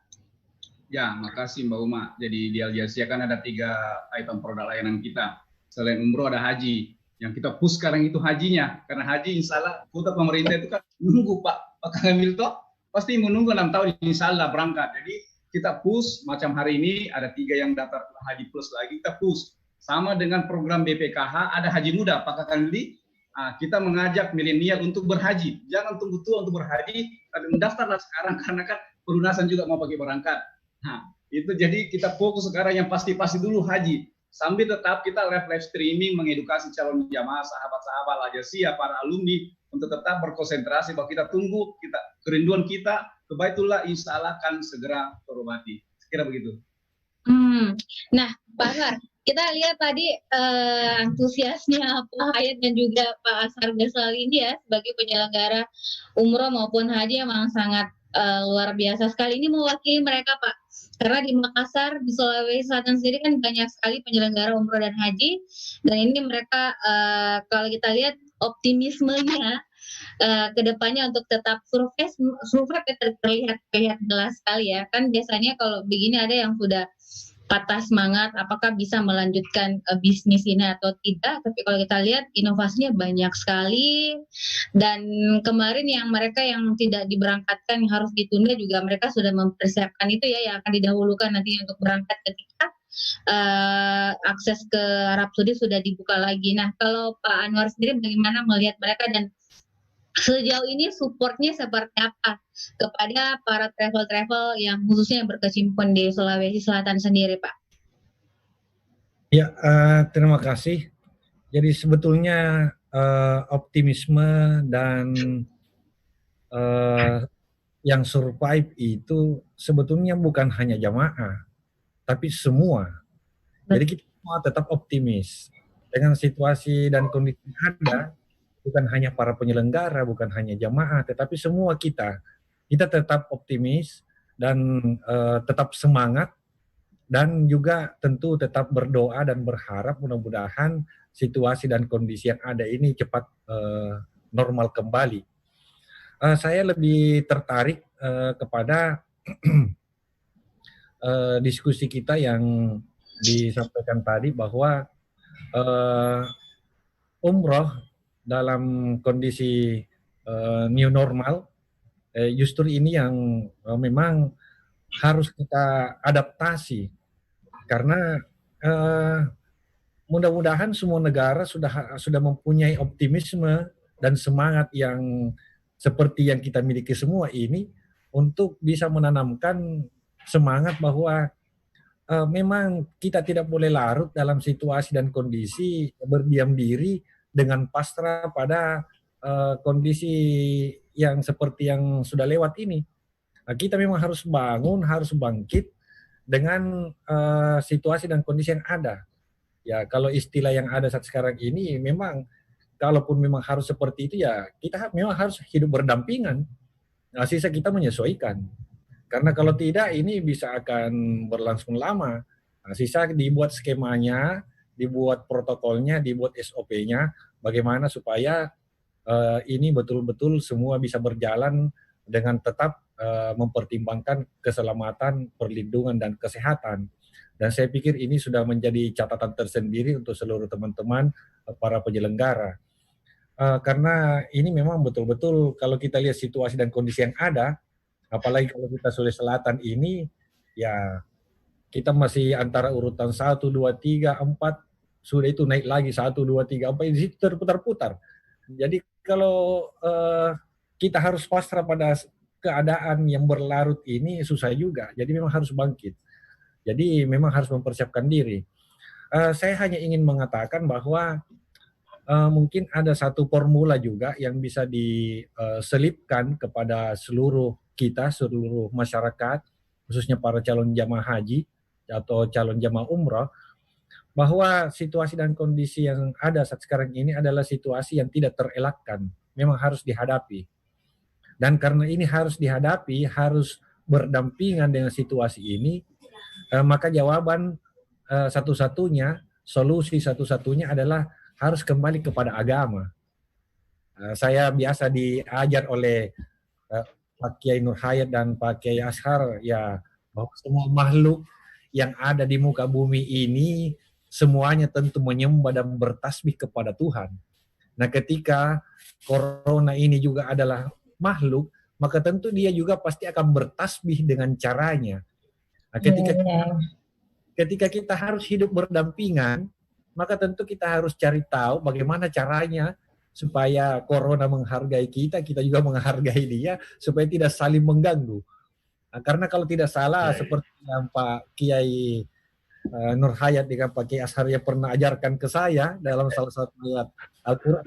Ya, makasih Mbak Uma. Jadi di Al Jazeera kan ada 3 item produk layanan kita. Selain umroh ada haji. Yang kita push sekarang itu hajinya. Karena haji insya Allah kuota pemerintah itu kan menunggu Pak Kang Emil toh pasti menunggu 6 tahun insya Allah berangkat. Jadi kita push macam hari ini ada 3 yang daftar haji plus lagi kita push. Sama dengan program BPKH ada haji muda Pak Kang Emil. Kita mengajak milenial untuk berhaji. Jangan tunggu tua untuk berhaji, tapi mendaftarlah sekarang karena kan pelunasan juga mau pakai berangkat. Itu jadi kita fokus sekarang yang pasti-pasti dulu haji. Sambil tetap kita live streaming mengedukasi calon jamaah, sahabat-sahabat Al Jazeera, para alumni, untuk tetap berkonsentrasi bahwa kita tunggu kerinduan kita ke Baitullah, insya Allah akan segera terobati. Kira begitu. Nah, Pak Asar, kita lihat tadi antusiasnya Pak Hayat dan juga Pak Asar Ghazal ini ya sebagai penyelenggara umroh maupun haji memang sangat luar biasa sekali. Ini mewakili mereka, Pak. Karena di Makassar, di Sulawesi Selatan sendiri kan banyak sekali penyelenggara umroh dan haji, dan ini mereka kalau kita lihat optimismenya ke depannya untuk tetap survive terlihat jelas sekali ya. Kan biasanya kalau begini ada yang sudah patah semangat apakah bisa melanjutkan bisnis ini atau tidak, tapi kalau kita lihat inovasinya banyak sekali, dan kemarin yang mereka yang tidak diberangkatkan yang harus ditunda juga mereka sudah mempersiapkan itu ya, yang akan didahulukan nanti untuk berangkat ketika akses ke Arab Saudi sudah dibuka lagi. Nah, kalau Pak Anwar sendiri bagaimana melihat mereka dan sejauh ini supportnya seperti apa kepada para travel yang khususnya yang berkecimpung di Sulawesi Selatan sendiri, Pak? Ya, terima kasih. Jadi sebetulnya optimisme dan yang survive itu sebetulnya bukan hanya jamaah, tapi semua. Jadi kita semua tetap optimis dengan situasi dan kondisi yang ada. Bukan hanya para penyelenggara, bukan hanya jamaah, tetapi semua kita tetap optimis dan tetap semangat, dan juga tentu tetap berdoa dan berharap mudah-mudahan situasi dan kondisi yang ada ini cepat normal kembali. Saya lebih tertarik kepada diskusi kita yang disampaikan tadi bahwa umroh dalam kondisi new normal, justru ini yang memang harus kita adaptasi, karena mudah-mudahan semua negara sudah mempunyai optimisme dan semangat yang seperti yang kita miliki semua ini untuk bisa menanamkan semangat bahwa memang kita tidak boleh larut dalam situasi dan kondisi berdiam diri dengan pasrah pada kondisi yang seperti yang sudah lewat ini. Nah, kita memang harus bangun, harus bangkit dengan situasi dan kondisi yang ada. Ya, kalau istilah yang ada saat sekarang ini memang, kalaupun memang harus seperti itu ya, kita memang harus hidup berdampingan. Nah, sisa kita menyesuaikan. Karena kalau tidak ini bisa akan berlangsung lama. Nah, sisa dibuat skemanya, dibuat protokolnya, dibuat SOP-nya, bagaimana supaya ini betul-betul semua bisa berjalan dengan tetap mempertimbangkan keselamatan, perlindungan, dan kesehatan. Dan saya pikir ini sudah menjadi catatan tersendiri untuk seluruh teman-teman para penyelenggara. Karena ini memang betul-betul kalau kita lihat situasi dan kondisi yang ada, apalagi kalau kita Sulawesi Selatan ini, ya kita masih antara urutan 1, 2, 3, 4, sudah itu naik lagi 1, 2, 3, 4, di situ terputar-putar. Jadi kalau kita harus pasrah pada keadaan yang berlarut ini susah juga. Jadi memang harus bangkit. Jadi memang harus mempersiapkan diri. Saya hanya ingin mengatakan bahwa mungkin ada satu formula juga yang bisa diselipkan kepada seluruh kita, seluruh masyarakat, khususnya para calon jamaah haji atau calon jamaah umrah, bahwa situasi dan kondisi yang ada saat sekarang ini adalah situasi yang tidak terelakkan, memang harus dihadapi. Dan karena ini harus dihadapi, harus berdampingan dengan situasi ini, maka jawaban satu-satunya, solusi satu-satunya adalah harus kembali kepada agama. Saya biasa diajar oleh Pak Kiai Nur Hayat dan Pak Kiai Ashar, ya, bahwa semua makhluk yang ada di muka bumi ini semuanya tentu menyembah dan bertasbih kepada Tuhan. Nah, ketika corona ini juga adalah makhluk, maka tentu dia juga pasti akan bertasbih dengan caranya. Nah, ketika kita harus hidup berdampingan, maka tentu kita harus cari tahu bagaimana caranya supaya corona menghargai kita, kita juga menghargai dia, supaya tidak saling mengganggu. Nah, karena kalau tidak salah, seperti yang Pak Kiai Nur Hayat dengan Pak Kiai Ashar yang pernah ajarkan ke saya dalam salah satu ayat Al-Quran,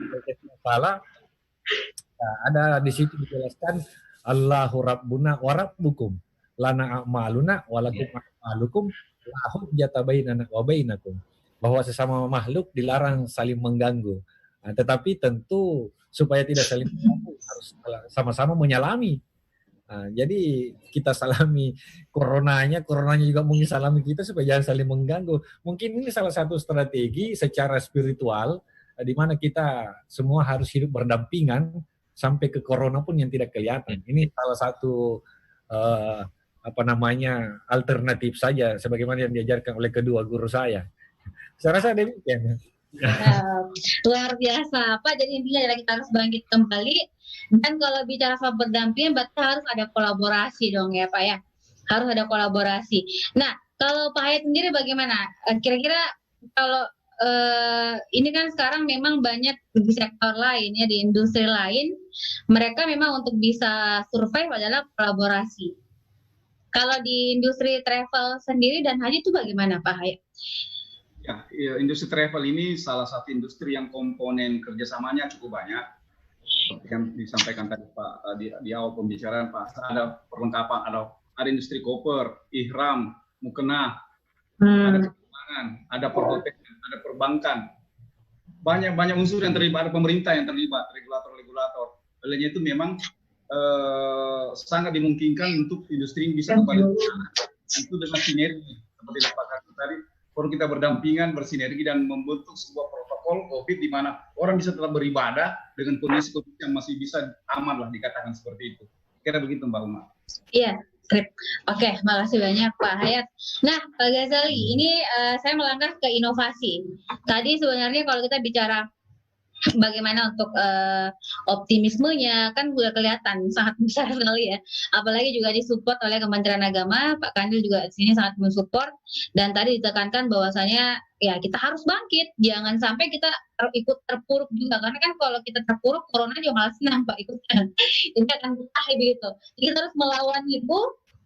Nah, ada di situ dijelaskan Allahu Rabbuna wa Rabbukum lana a'maluna walakum a'malukum la hujjata bainana wa bainakum, bahwa sesama makhluk dilarang saling mengganggu. Nah, tetapi tentu supaya tidak saling mengganggu harus sama-sama menyalami. Nah, jadi kita salami coronanya juga mungkin salami kita supaya jangan saling mengganggu. Mungkin ini salah satu strategi secara spiritual di mana kita semua harus hidup berdampingan sampai ke corona pun yang tidak kelihatan. Ini salah satu alternatif saja sebagaimana yang diajarkan oleh kedua guru saya. Saya rasa demikian. Luar biasa Pak, jadi intinya kita harus bangkit kembali, dan kalau bicara soal berdampingan berarti harus ada kolaborasi dong ya Pak ya, harus ada kolaborasi. Nah kalau Pak Hayat sendiri bagaimana, kira-kira kalau ini kan sekarang memang banyak di sektor lain ya, di industri lain mereka memang untuk bisa survive adalah kolaborasi. Kalau di industri travel sendiri dan haji itu bagaimana Pak Hayat? Ya, industri travel ini salah satu industri yang komponen kerjasamanya cukup banyak. Seperti yang disampaikan tadi Pak di awal pembicaraan Pak, ada perlengkapan, ada industri koper, ihram, mukena, ada keuangan, ada perhotelan, ada perbankan. Banyak unsur yang terlibat, ada pemerintah yang terlibat, regulator. Olehnya itu memang sangat dimungkinkan untuk industri ini bisa kembali itu dengan sinergi seperti Pak Kaki tadi. Perlu kita berdampingan, bersinergi dan membentuk sebuah protokol COVID di mana orang bisa tetap beribadah dengan kondisi yang masih bisa aman lah dikatakan seperti itu. Kira begitu Mbak Uma. Iya, oke, makasih banyak Pak Hayat. Nah Pak Ghazali, ini saya melangkah ke inovasi. Tadi sebenarnya kalau kita bicara bagaimana untuk optimismenya kan sudah kelihatan sangat besar sekali ya, apalagi juga disupport oleh Kementerian Agama. Pak Kanwil juga di sini sangat mensupport, dan tadi ditekankan bahwasanya ya kita harus bangkit, jangan sampai kita ikut terpuruk juga, karena kan kalau kita terpuruk corona juga malah senang Pak ikutan, ini akan betah begitu. Jadi kita harus melawan itu.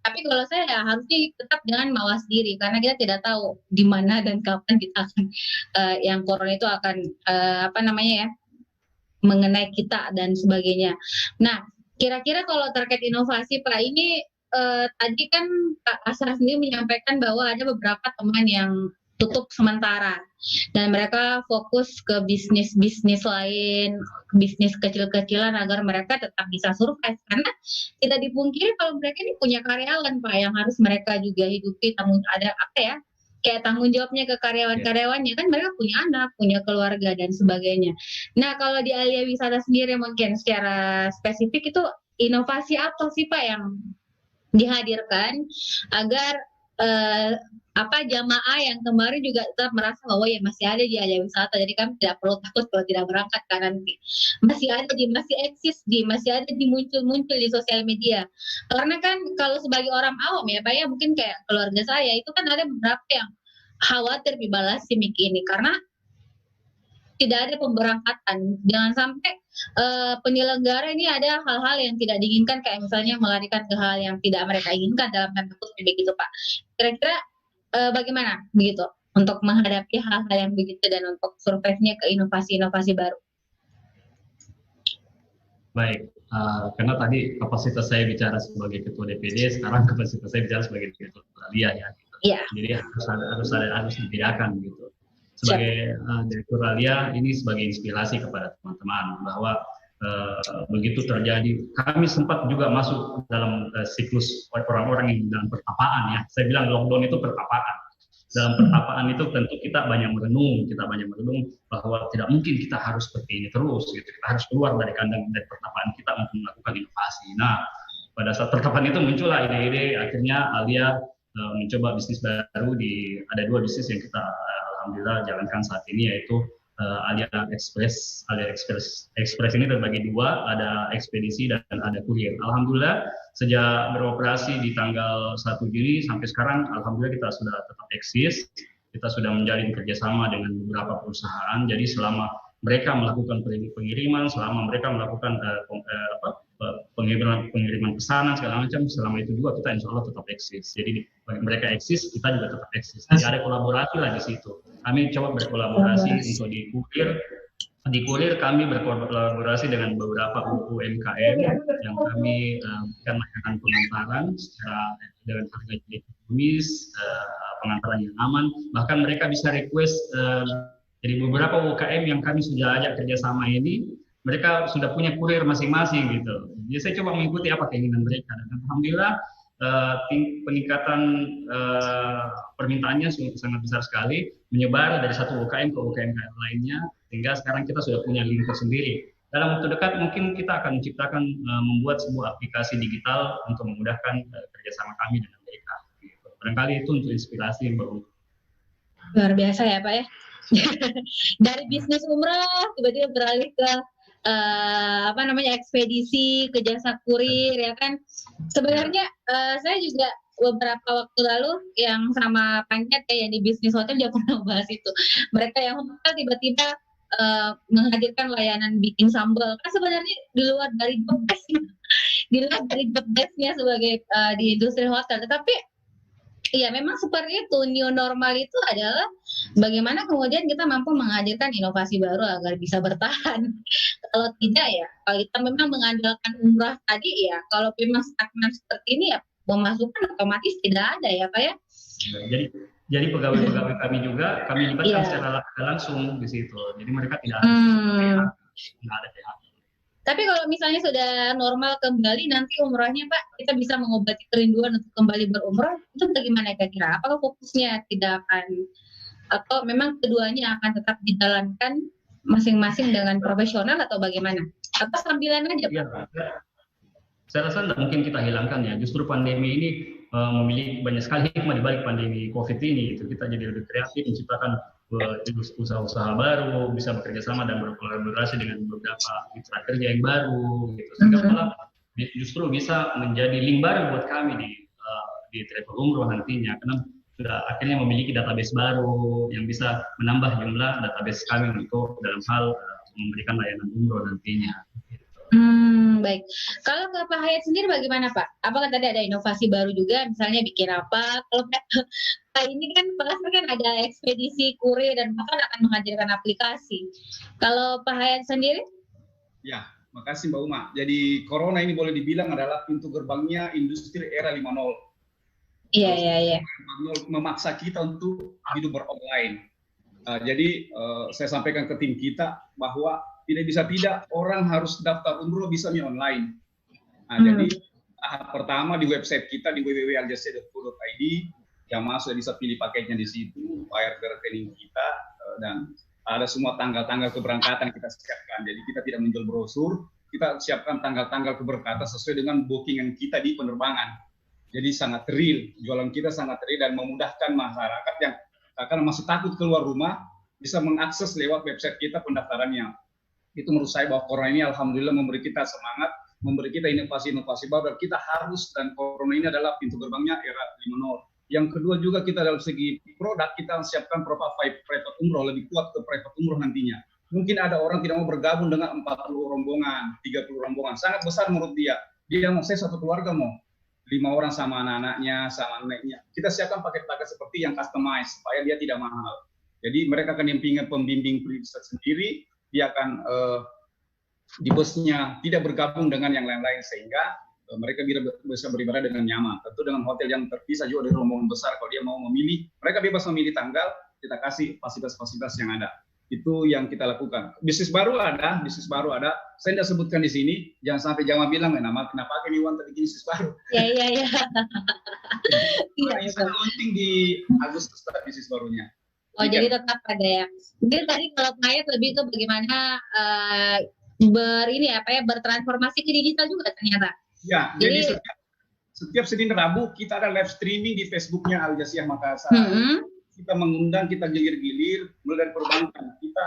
Tapi kalau saya ya harusnya tetap dengan mawas diri, karena kita tidak tahu di mana dan kapan kita akan yang corona itu akan mengenai kita dan sebagainya. Nah, kira-kira kalau terkait inovasi Pak, ini tadi kan Pak Asra sendiri menyampaikan bahwa ada beberapa teman yang tutup sementara dan mereka fokus ke bisnis lain, bisnis kecil-kecilan agar mereka tetap bisa survive, karena tidak dipungkiri kalau mereka ini punya karyawan Pak yang harus mereka juga hidupi, kayak tanggung jawabnya ke karyawan-karyawannya, kan mereka punya anak, punya keluarga dan sebagainya. Nah kalau di Alia Wisata sendiri mungkin secara spesifik itu inovasi apa sih Pak yang dihadirkan agar jamaah yang kemarin juga tetap merasa bahwa ya masih ada di Alia Wisata, jadi kami tidak perlu takut kalau tidak berangkat, karena masih ada di muncul di sosial media. Karena kan kalau sebagai orang awam ya Pak ya, mungkin kayak keluarga saya itu kan ada beberapa yang khawatir dibalas simik ini karena tidak ada pemberangkatan. Jangan sampai penyelenggara ini ada hal-hal yang tidak diinginkan, kayak misalnya melarikan ke hal yang tidak mereka inginkan dalam tanda kutip begitu Pak. Kira-kira bagaimana begitu untuk menghadapi hal-hal yang begitu dan untuk survive-nya ke inovasi-inovasi baru? Baik, karena tadi kapasitas saya bicara sebagai ketua DPD, sekarang kapasitas saya bicara sebagai ketua Alia ya. Gitu. Yeah. Jadi harus dibedakan gitu. Sebagai Direktur Alia ini sebagai inspirasi kepada teman-teman bahwa begitu terjadi, kami sempat juga masuk dalam siklus orang-orang yang dalam pertapaan ya. Saya bilang lockdown itu pertapaan. Dalam pertapaan itu tentu kita banyak merenung bahwa tidak mungkin kita harus seperti ini terus gitu. Kita harus keluar dari kandang dari pertapaan kita untuk melakukan inovasi. Nah, pada saat pertapaan itu muncullah ide-ide, akhirnya Alia mencoba bisnis baru. Ada dua bisnis yang kita alhamdulillah jalankan saat ini, yaitu Alia Express. Alia Express ini terbagi dua, ada ekspedisi dan ada kurir. Alhamdulillah sejak beroperasi di tanggal 1 Juni sampai sekarang, alhamdulillah kita sudah tetap eksis. Kita sudah menjalin kerjasama dengan beberapa perusahaan. Jadi selama mereka melakukan pengiriman, selama mereka melakukan pengiriman pesanan segala macam, selama itu juga kita insya Allah tetap eksis. Jadi mereka eksis, kita juga tetap eksis. Jadi ada kolaborasi lah di situ. Kami coba berkolaborasi untuk di kurir Di kurir kami berkolaborasi dengan beberapa UMKM yang kami berikan layanan pengantaran dengan harga ekonomis, pengantaran yang aman. Bahkan mereka bisa request dari beberapa UMKM yang kami sudah ajak kerjasama ini, mereka sudah punya kurir masing-masing gitu. Jadi saya coba mengikuti apa keinginan mereka. Dan alhamdulillah peningkatan permintaannya sangat besar sekali, menyebar dari satu UKM ke UKM lainnya, sehingga sekarang kita sudah punya link tersendiri. Dalam waktu dekat mungkin kita akan menciptakan membuat sebuah aplikasi digital untuk memudahkan kerjasama kami dengan mereka. Barangkali itu untuk inspirasi Mbak. Luar biasa ya Pak ya. Dari bisnis umrah tiba-tiba beralih ke ekspedisi, ke jasa kurir ya kan. Sebenarnya saya juga beberapa waktu lalu yang sama Pancat ya, yang di bisnis hotel juga pernah bahas itu. Mereka yang hotel tiba-tiba menghadirkan layanan bikin sambal. Kan sebenarnya di luar dari job desk-nya sebagai di industri hotel, tetapi iya, memang seperti itu. New normal itu adalah bagaimana kemudian kita mampu menghadirkan inovasi baru agar bisa bertahan. Kalau tidak ya, kalau kita memang mengandalkan umrah tadi ya, kalau memang stagnan seperti ini ya, pemasukan otomatis tidak ada ya Pak ya. Jadi pegawai-pegawai kami juga kami libatkan secara langsung di situ. Jadi mereka tidak ada THR. Tapi kalau misalnya sudah normal kembali nanti umrohnya Pak, kita bisa mengobati kerinduan untuk kembali berumroh, itu bagaimana kira-kira? Apakah fokusnya tidak akan, atau memang keduanya akan tetap dijalankan masing-masing dengan profesional atau bagaimana? Atau sambilan aja Pak? Ya, saya rasa tidak mungkin kita hilangkan ya. Justru pandemi ini memiliki banyak sekali hikmah di balik pandemi COVID ini. Itu kita jadi lebih kreatif, menciptakan usaha-usaha baru, bisa bekerja sama dan berkolaborasi dengan beberapa mitra kerja yang baru, gitu. Sehingga malah justru bisa menjadi link baru buat kami di travel umroh nantinya, karena sudah akhirnya memiliki database baru yang bisa menambah jumlah database kami untuk dalam hal memberikan layanan umroh nantinya. Baik. Kalau ke Pak Hayat sendiri bagaimana Pak? Apakah tadi ada inovasi baru juga, misalnya bikin apa? Kalau Pak ini kan Pak Lasmi kan ada ekspedisi kurir dan bahkan akan menghadirkan aplikasi. Kalau Pak Hayat sendiri? Ya, makasih Mbak Uma. Jadi corona ini boleh dibilang adalah pintu gerbangnya industri era 5.0. Iya. Memaksa kita untuk hidup beronline. Jadi saya sampaikan ke tim kita bahwa tidak orang harus daftar umroh bisa online. Jadi tahap pertama di website kita di www.aljazira.co.id, jamaah sudah bisa pilih paketnya di situ, bayar ke rekening kita, dan ada semua tanggal-tanggal keberangkatan kita siapkan. Jadi kita tidak menjual brosur, kita siapkan tanggal-tanggal keberangkatan sesuai dengan bookingan kita di penerbangan. Jadi sangat real, jualan kita sangat real dan memudahkan masyarakat yang karena masih takut keluar rumah bisa mengakses lewat website kita pendaftarannya. Itu menurut saya bahwa corona ini alhamdulillah memberi kita semangat, memberi kita inovasi-inovasi baru, dan kita harus, dan corona ini adalah pintu gerbangnya era 5.0. Yang kedua juga kita dalam segi produk, kita siapkan profile private umroh, lebih kuat ke private umroh nantinya. Mungkin ada orang tidak mau bergabung dengan 40 rombongan, 30 rombongan, sangat besar menurut dia. Dia mau, saya satu keluarga mau 5 orang sama anak-anaknya, sama neneknya. Kita siapkan paket-paket seperti yang customize, supaya dia tidak mahal. Jadi mereka akan didampingi pembimbing riset sendiri, dia akan di busnya tidak bergabung dengan yang lain-lain, sehingga mereka bisa beribadah dengan nyaman. Tentu dengan hotel yang terpisah juga dari rombongan besar, kalau dia mau memilih, mereka bebas memilih tanggal, kita kasih fasilitas-fasilitas yang ada. Itu yang kita lakukan. Bisnis baru ada, saya tidak sebutkan di sini, jangan sampai jamaah bilang, kenapa ini Wan tadi bisnis baru. Iya. Ini sangat penting di Agustus bisnis barunya. Oh, jadi tetap ada ya. Jadi tadi kalau Hayat lebih ke bagaimana bertransformasi ke digital juga ternyata. Ya, jadi setiap Senin Rabu kita ada live streaming di Facebooknya Al Jazeera Makassar. Kita mengundang, kita gilir-gilir mulai dari perbankan. Kita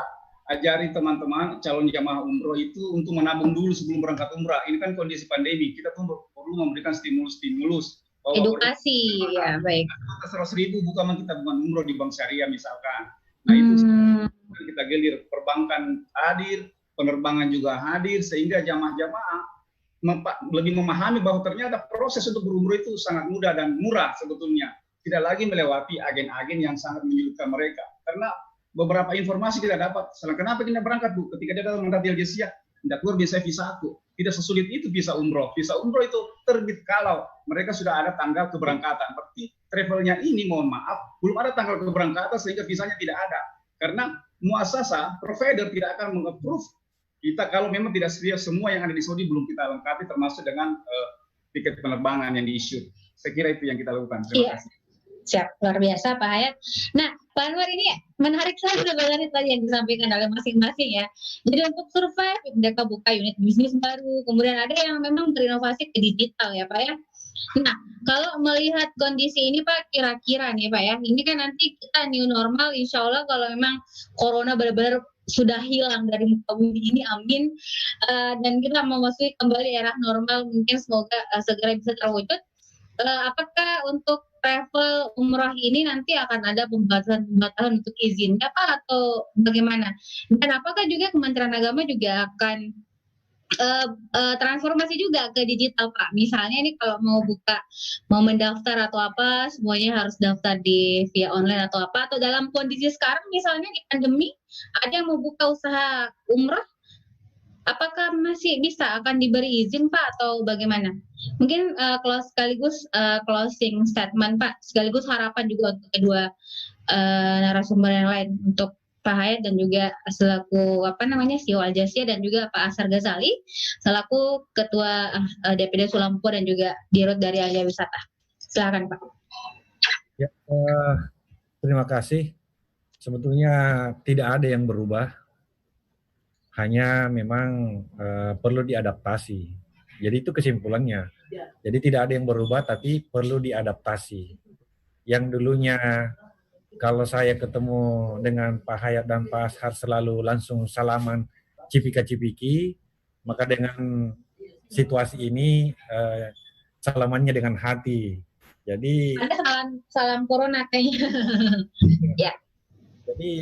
ajari teman-teman calon jamaah umroh itu untuk menabung dulu sebelum berangkat umrah. Ini kan kondisi pandemi, kita perlu memberikan stimulus. Edukasi, ya baik. 100.000 bukan kita bukan umroh di bank syariah misalkan. Nah itu kita gelir, perbankan hadir, penerbangan juga hadir, sehingga jamaah-jamaah lebih memahami bahwa ternyata proses untuk berumroh itu sangat mudah dan murah sebetulnya. Tidak lagi melewati agen-agen yang sangat menyulitkan mereka. Karena beberapa informasi kita dapat. Kenapa kita berangkat, Bu? Ketika dia datang mendapat Al-Jazeera, tidak keluar biasa visa aku. Tidak sesulit itu visa umroh. Visa umroh itu terbit kalau mereka sudah ada tanggal keberangkatan. Berarti travelnya ini, mohon maaf, belum ada tanggal keberangkatan sehingga visanya tidak ada. Karena muasasa, provider tidak akan meng-approve kita kalau memang tidak sedia semua yang ada di Saudi belum kita lengkapi termasuk dengan tiket penerbangan yang di-issue. Saya kira itu yang kita lakukan. Terima kasih. Siap, luar biasa Pak Hayat. Nah, Pak Anwar, ini menarik sekali sebenarnya tadi yang disampaikan oleh masing-masing ya. Jadi untuk survive, mereka buka unit bisnis baru, kemudian ada yang memang berinovasi ke digital ya Pak ya. Nah, kalau melihat kondisi ini Pak, kira-kira nih Pak ya, ini kan nanti kita new normal, insya Allah kalau memang Corona benar-benar sudah hilang dari muka bumi ini, amin. Dan kita memasuki kembali era normal, mungkin semoga segera bisa terwujud. Apakah untuk travel umroh ini nanti akan ada pembatasan untuk izinnya Pak atau bagaimana? Dan apakah juga Kementerian Agama juga akan transformasi juga ke digital Pak? Misalnya ini kalau mau mendaftar atau apa, semuanya harus daftar via online atau apa? Atau dalam kondisi sekarang misalnya di pandemi, ada yang mau buka usaha umroh, apakah masih bisa akan diberi izin Pak atau bagaimana? Mungkin sekaligus closing statement Pak, sekaligus harapan juga untuk kedua narasumber yang lain, untuk Pak Hayat dan juga selaku CEO Al-Jazeera dan juga Pak Ashar Ghazali selaku Ketua DPD Sulampur dan juga Dirut dari Alia Wisata. Silakan Pak. Ya, terima kasih. Sebetulnya tidak ada yang berubah. Hanya memang perlu diadaptasi. Jadi itu kesimpulannya. Jadi tidak ada yang berubah, tapi perlu diadaptasi. Yang dulunya kalau saya ketemu dengan Pak Hayat dan Pak Ashar selalu langsung salaman cipika-cipiki, maka dengan situasi ini salamannya dengan hati. Jadi ada salam corona kayaknya. Ya. Jadi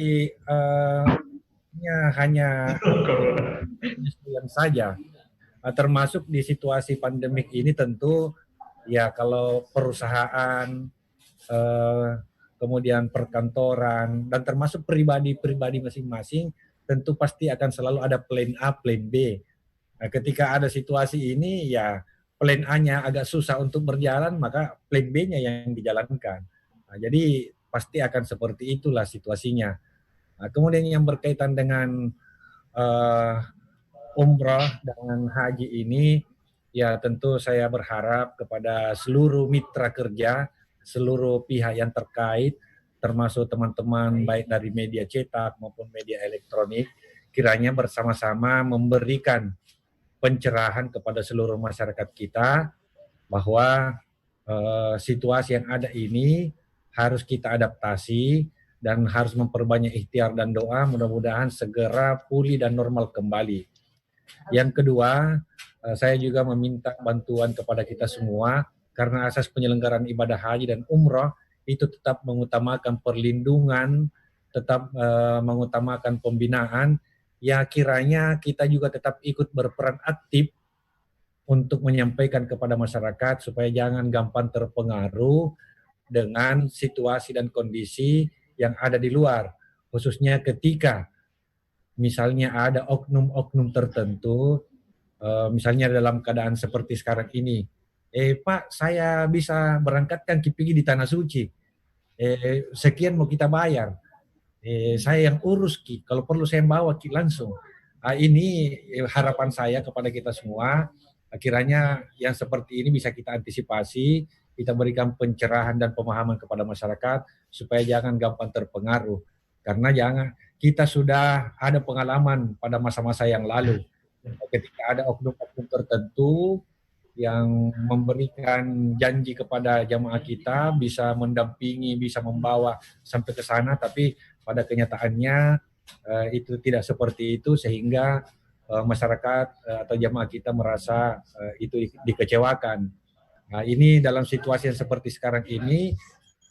hanya yang saja, termasuk di situasi pandemik ini tentu ya kalau perusahaan, kemudian perkantoran dan termasuk pribadi-pribadi masing-masing tentu pasti akan selalu ada plan A, plan B. Nah, ketika ada situasi ini ya plan A-nya agak susah untuk berjalan, maka plan B-nya yang dijalankan. Nah, jadi pasti akan seperti itulah situasinya. Nah, kemudian yang berkaitan dengan umrah dan haji ini, ya tentu saya berharap kepada seluruh mitra kerja, seluruh pihak yang terkait, termasuk teman-teman baik dari media cetak maupun media elektronik, kiranya bersama-sama memberikan pencerahan kepada seluruh masyarakat kita bahwa situasi yang ada ini harus kita adaptasi dan harus memperbanyak ikhtiar dan doa, mudah-mudahan segera pulih dan normal kembali. Yang kedua, saya juga meminta bantuan kepada kita semua, karena asas penyelenggaraan ibadah haji dan umrah itu tetap mengutamakan perlindungan, tetap mengutamakan pembinaan, ya kiranya kita juga tetap ikut berperan aktif untuk menyampaikan kepada masyarakat supaya jangan gampang terpengaruh dengan situasi dan kondisi yang ada di luar, khususnya ketika misalnya ada oknum-oknum tertentu, misalnya dalam keadaan seperti sekarang ini, Pak, saya bisa berangkatkan pergi di Tanah Suci, sekian mau kita bayar, saya yang urus Ki, kalau perlu saya bawa Ki langsung. Ini harapan saya kepada kita semua, kiranya yang seperti ini bisa kita antisipasi, kita berikan pencerahan dan pemahaman kepada masyarakat supaya jangan gampang terpengaruh. Karena kita sudah ada pengalaman pada masa-masa yang lalu. Ketika ada oknum-oknum tertentu yang memberikan janji kepada jamaah kita bisa mendampingi, bisa membawa sampai ke sana, tapi pada kenyataannya itu tidak seperti itu sehingga masyarakat atau jamaah kita merasa itu dikecewakan. Nah, ini dalam situasi yang seperti sekarang ini,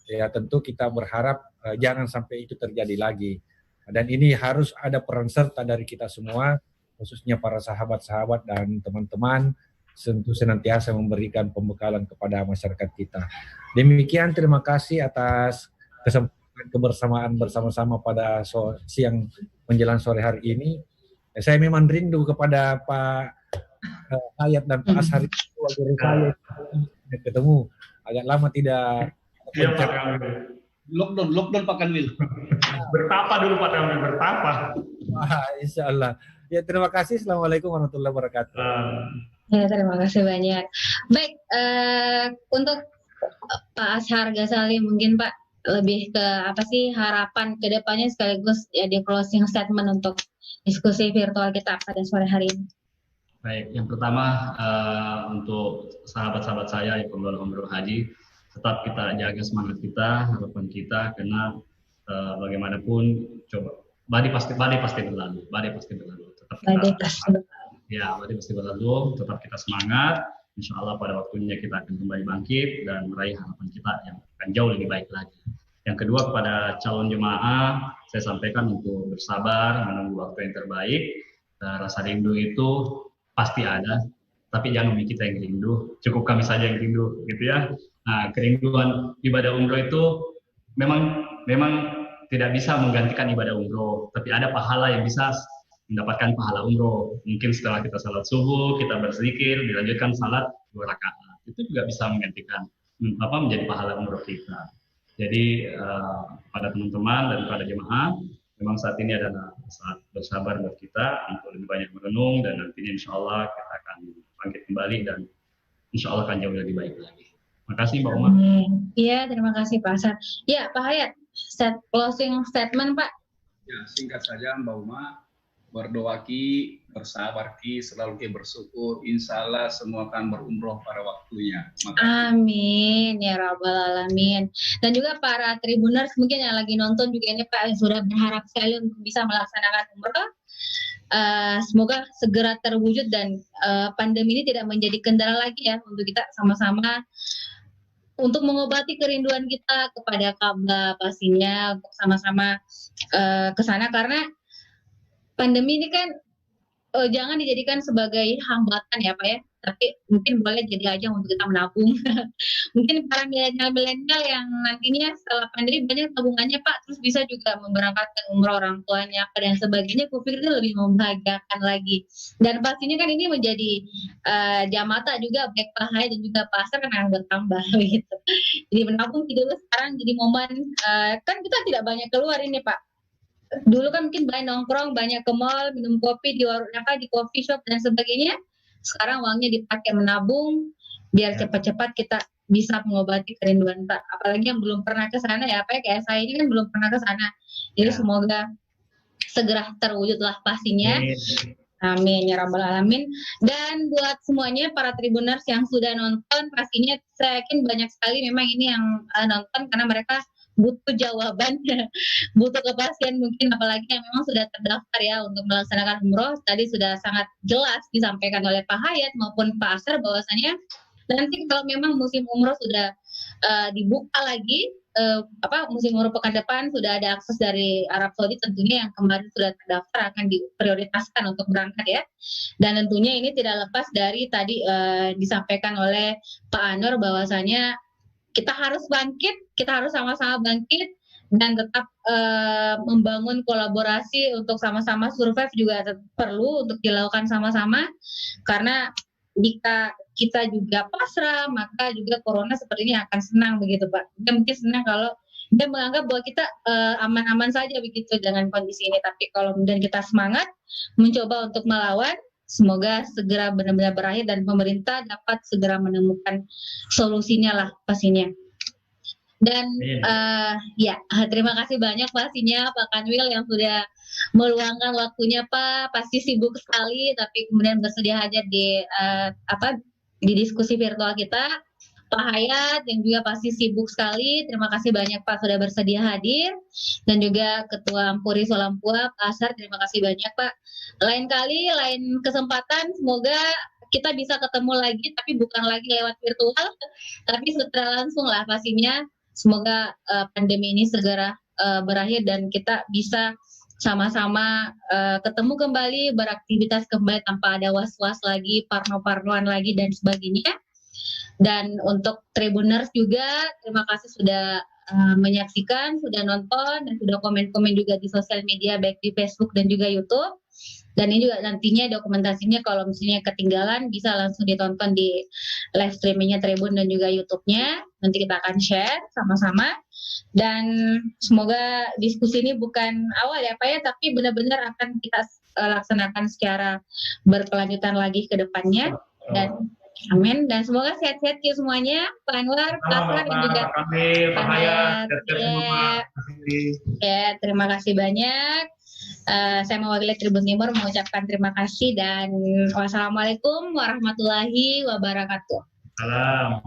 ya tentu kita berharap jangan sampai itu terjadi lagi. Dan ini harus ada peran serta dari kita semua, khususnya para sahabat-sahabat dan teman-teman, tentu senantiasa memberikan pembekalan kepada masyarakat kita. Demikian, terima kasih atas kebersamaan bersama-sama pada siang menjelang sore hari ini. Saya memang rindu kepada Pak Hayat dan Pak Ashar itu agar saya ketemu. Agak lama tidak. Iya Pak Kamil. Lockdown Pak Kanwil. Bertapa dulu Pak Kamil, bertapa. Insya Allah. Ya, terima kasih. Assalamualaikum warahmatullahi wabarakatuh. Ya, terima kasih banyak. Baik, untuk Pak Ashar Ghazali mungkin Pak lebih ke apa sih harapan ke depannya sekaligus ya di closing statement untuk diskusi virtual kita pada sore hari ini. Baik, yang pertama untuk sahabat-sahabat saya yang pembawa umroh haji, tetap kita jaga semangat kita, harapan kita, karena bagaimanapun coba badai pasti berlalu, tetap kita badai pasti berlalu, tetap kita semangat, insya Allah pada waktunya kita akan kembali bangkit dan meraih harapan kita yang akan jauh lebih baik lagi. Yang kedua, kepada calon jemaah saya sampaikan untuk bersabar menunggu waktu yang terbaik. Rasa rindu itu pasti ada, tapi jangan kita yang rindu, cukup kami saja yang rindu, gitu ya. Nah, kerinduan ibadah umroh itu memang tidak bisa menggantikan ibadah umroh, tapi ada pahala yang bisa mendapatkan pahala umroh. Mungkin setelah kita salat subuh, kita berzikir, dilanjutkan salat 2 rakaat, itu juga bisa menggantikan menjadi pahala umroh kita. Jadi pada teman-teman dan pada jemaah, memang saat ini adalah saat bersabar buat kita untuk lebih banyak merenung, dan nantinya insya Allah kita akan bangkit kembali dan insya Allah akan jauh lebih baik lagi. Terima kasih Mbak Umar. Iya, terima kasih Pak Ashar. Ya, Pak Hayat, closing statement Pak. Ya, singkat saja Mbak Umar, berdoa bersabar selalu bersyukur, insya Allah semua akan berumroh pada waktunya. Amin ya rabbal alamin. Dan juga para tribuners mungkin yang lagi nonton juga ini Pak sudah berharap sekali untuk bisa melaksanakan umroh. Semoga segera terwujud dan pandemi ini tidak menjadi kendala lagi ya untuk kita sama-sama untuk mengobati kerinduan kita kepada Ka'bah pastinya, untuk sama-sama ke sana, karena pandemi ini kan jangan dijadikan sebagai hambatan ya Pak ya, tapi mungkin boleh jadi ajang untuk kita menabung. Mungkin para milenial yang nantinya setelah pandemi banyak tabungannya Pak, terus bisa juga memberangkatkan umroh orang tuanya dan sebagainya. Kupikir itu lebih membahagiakan lagi. Dan pastinya kan ini menjadi jamata juga baik Pak Hai dan juga Pak Ashar kan akan bertambah gitu. Jadi menabung dulu sekarang jadi momen, kan kita tidak banyak keluar ini Pak. Dulu kan mungkin banyak nongkrong, banyak ke mall, minum kopi di warung naka, di coffee shop dan sebagainya. Sekarang uangnya dipakai menabung biar cepat-cepat kita bisa mengobati kerinduan Pak. Apalagi yang belum pernah ke sana ya Pak, kayak saya ini kan belum pernah ke sana. Jadi semoga segera terwujudlah pastinya. Amin ya rabbal alamin. Dan buat semuanya para tribuners yang sudah nonton, pastinya saya yakin banyak sekali memang ini yang nonton karena mereka butuh jawaban, butuh kepastian mungkin, apalagi yang memang sudah terdaftar ya untuk melaksanakan umroh. Tadi sudah sangat jelas disampaikan oleh Pak Hayat maupun Pak Ashar bahwasanya nanti kalau memang musim umroh sudah dibuka lagi, musim umroh pekan depan sudah ada akses dari Arab Saudi, tentunya yang kemarin sudah terdaftar akan diprioritaskan untuk berangkat ya. Dan tentunya ini tidak lepas dari tadi disampaikan oleh Pak Anwar bahwasanya kita harus bangkit, kita harus sama-sama bangkit dan tetap membangun kolaborasi untuk sama-sama survive juga perlu untuk dilakukan sama-sama, karena jika kita juga pasrah maka juga corona sepertinya akan senang begitu Pak. Dia mungkin senang kalau dia menganggap bahwa kita aman-aman saja begitu dengan kondisi ini, tapi kalau kemudian kita semangat mencoba untuk melawan, semoga segera benar-benar berakhir dan pemerintah dapat segera menemukan solusinya lah pastinya. Dan terima kasih banyak pastinya Pak Kanwil yang sudah meluangkan waktunya Pak. Pasti sibuk sekali tapi kemudian bersedia hadir di diskusi virtual kita. Pak Hayat yang juga pasti sibuk sekali. Terima kasih banyak Pak sudah bersedia hadir, dan juga Ketua Ampuri Solampua Pak Ashar, terima kasih banyak Pak. Lain kali, lain kesempatan semoga kita bisa ketemu lagi, tapi bukan lagi lewat virtual, tapi secara langsung lah pastinya. Semoga pandemi ini segera berakhir dan kita bisa sama-sama ketemu kembali, beraktivitas kembali tanpa ada was-was lagi, parno-parnoan lagi dan sebagainya. Dan untuk tribuners juga terima kasih sudah menyaksikan, sudah nonton, dan sudah komen-komen juga di sosial media baik di Facebook dan juga YouTube. Dan ini juga nantinya dokumentasinya kalau misalnya ketinggalan bisa langsung ditonton di live streamingnya Tribun dan juga YouTube-nya. Nanti kita akan share sama-sama. Dan semoga diskusi ini bukan awal ya Pak ya, tapi benar-benar akan kita laksanakan secara berkelanjutan lagi ke depannya. Dan amin. Dan semoga sehat-sehat ya semuanya, Pak Anwar, Pak Asrar, dan juga Pak Hayat. Ya, terima kasih banyak. Saya mewakili Tribun Timur mengucapkan terima kasih dan wassalamualaikum warahmatullahi wabarakatuh. Salam.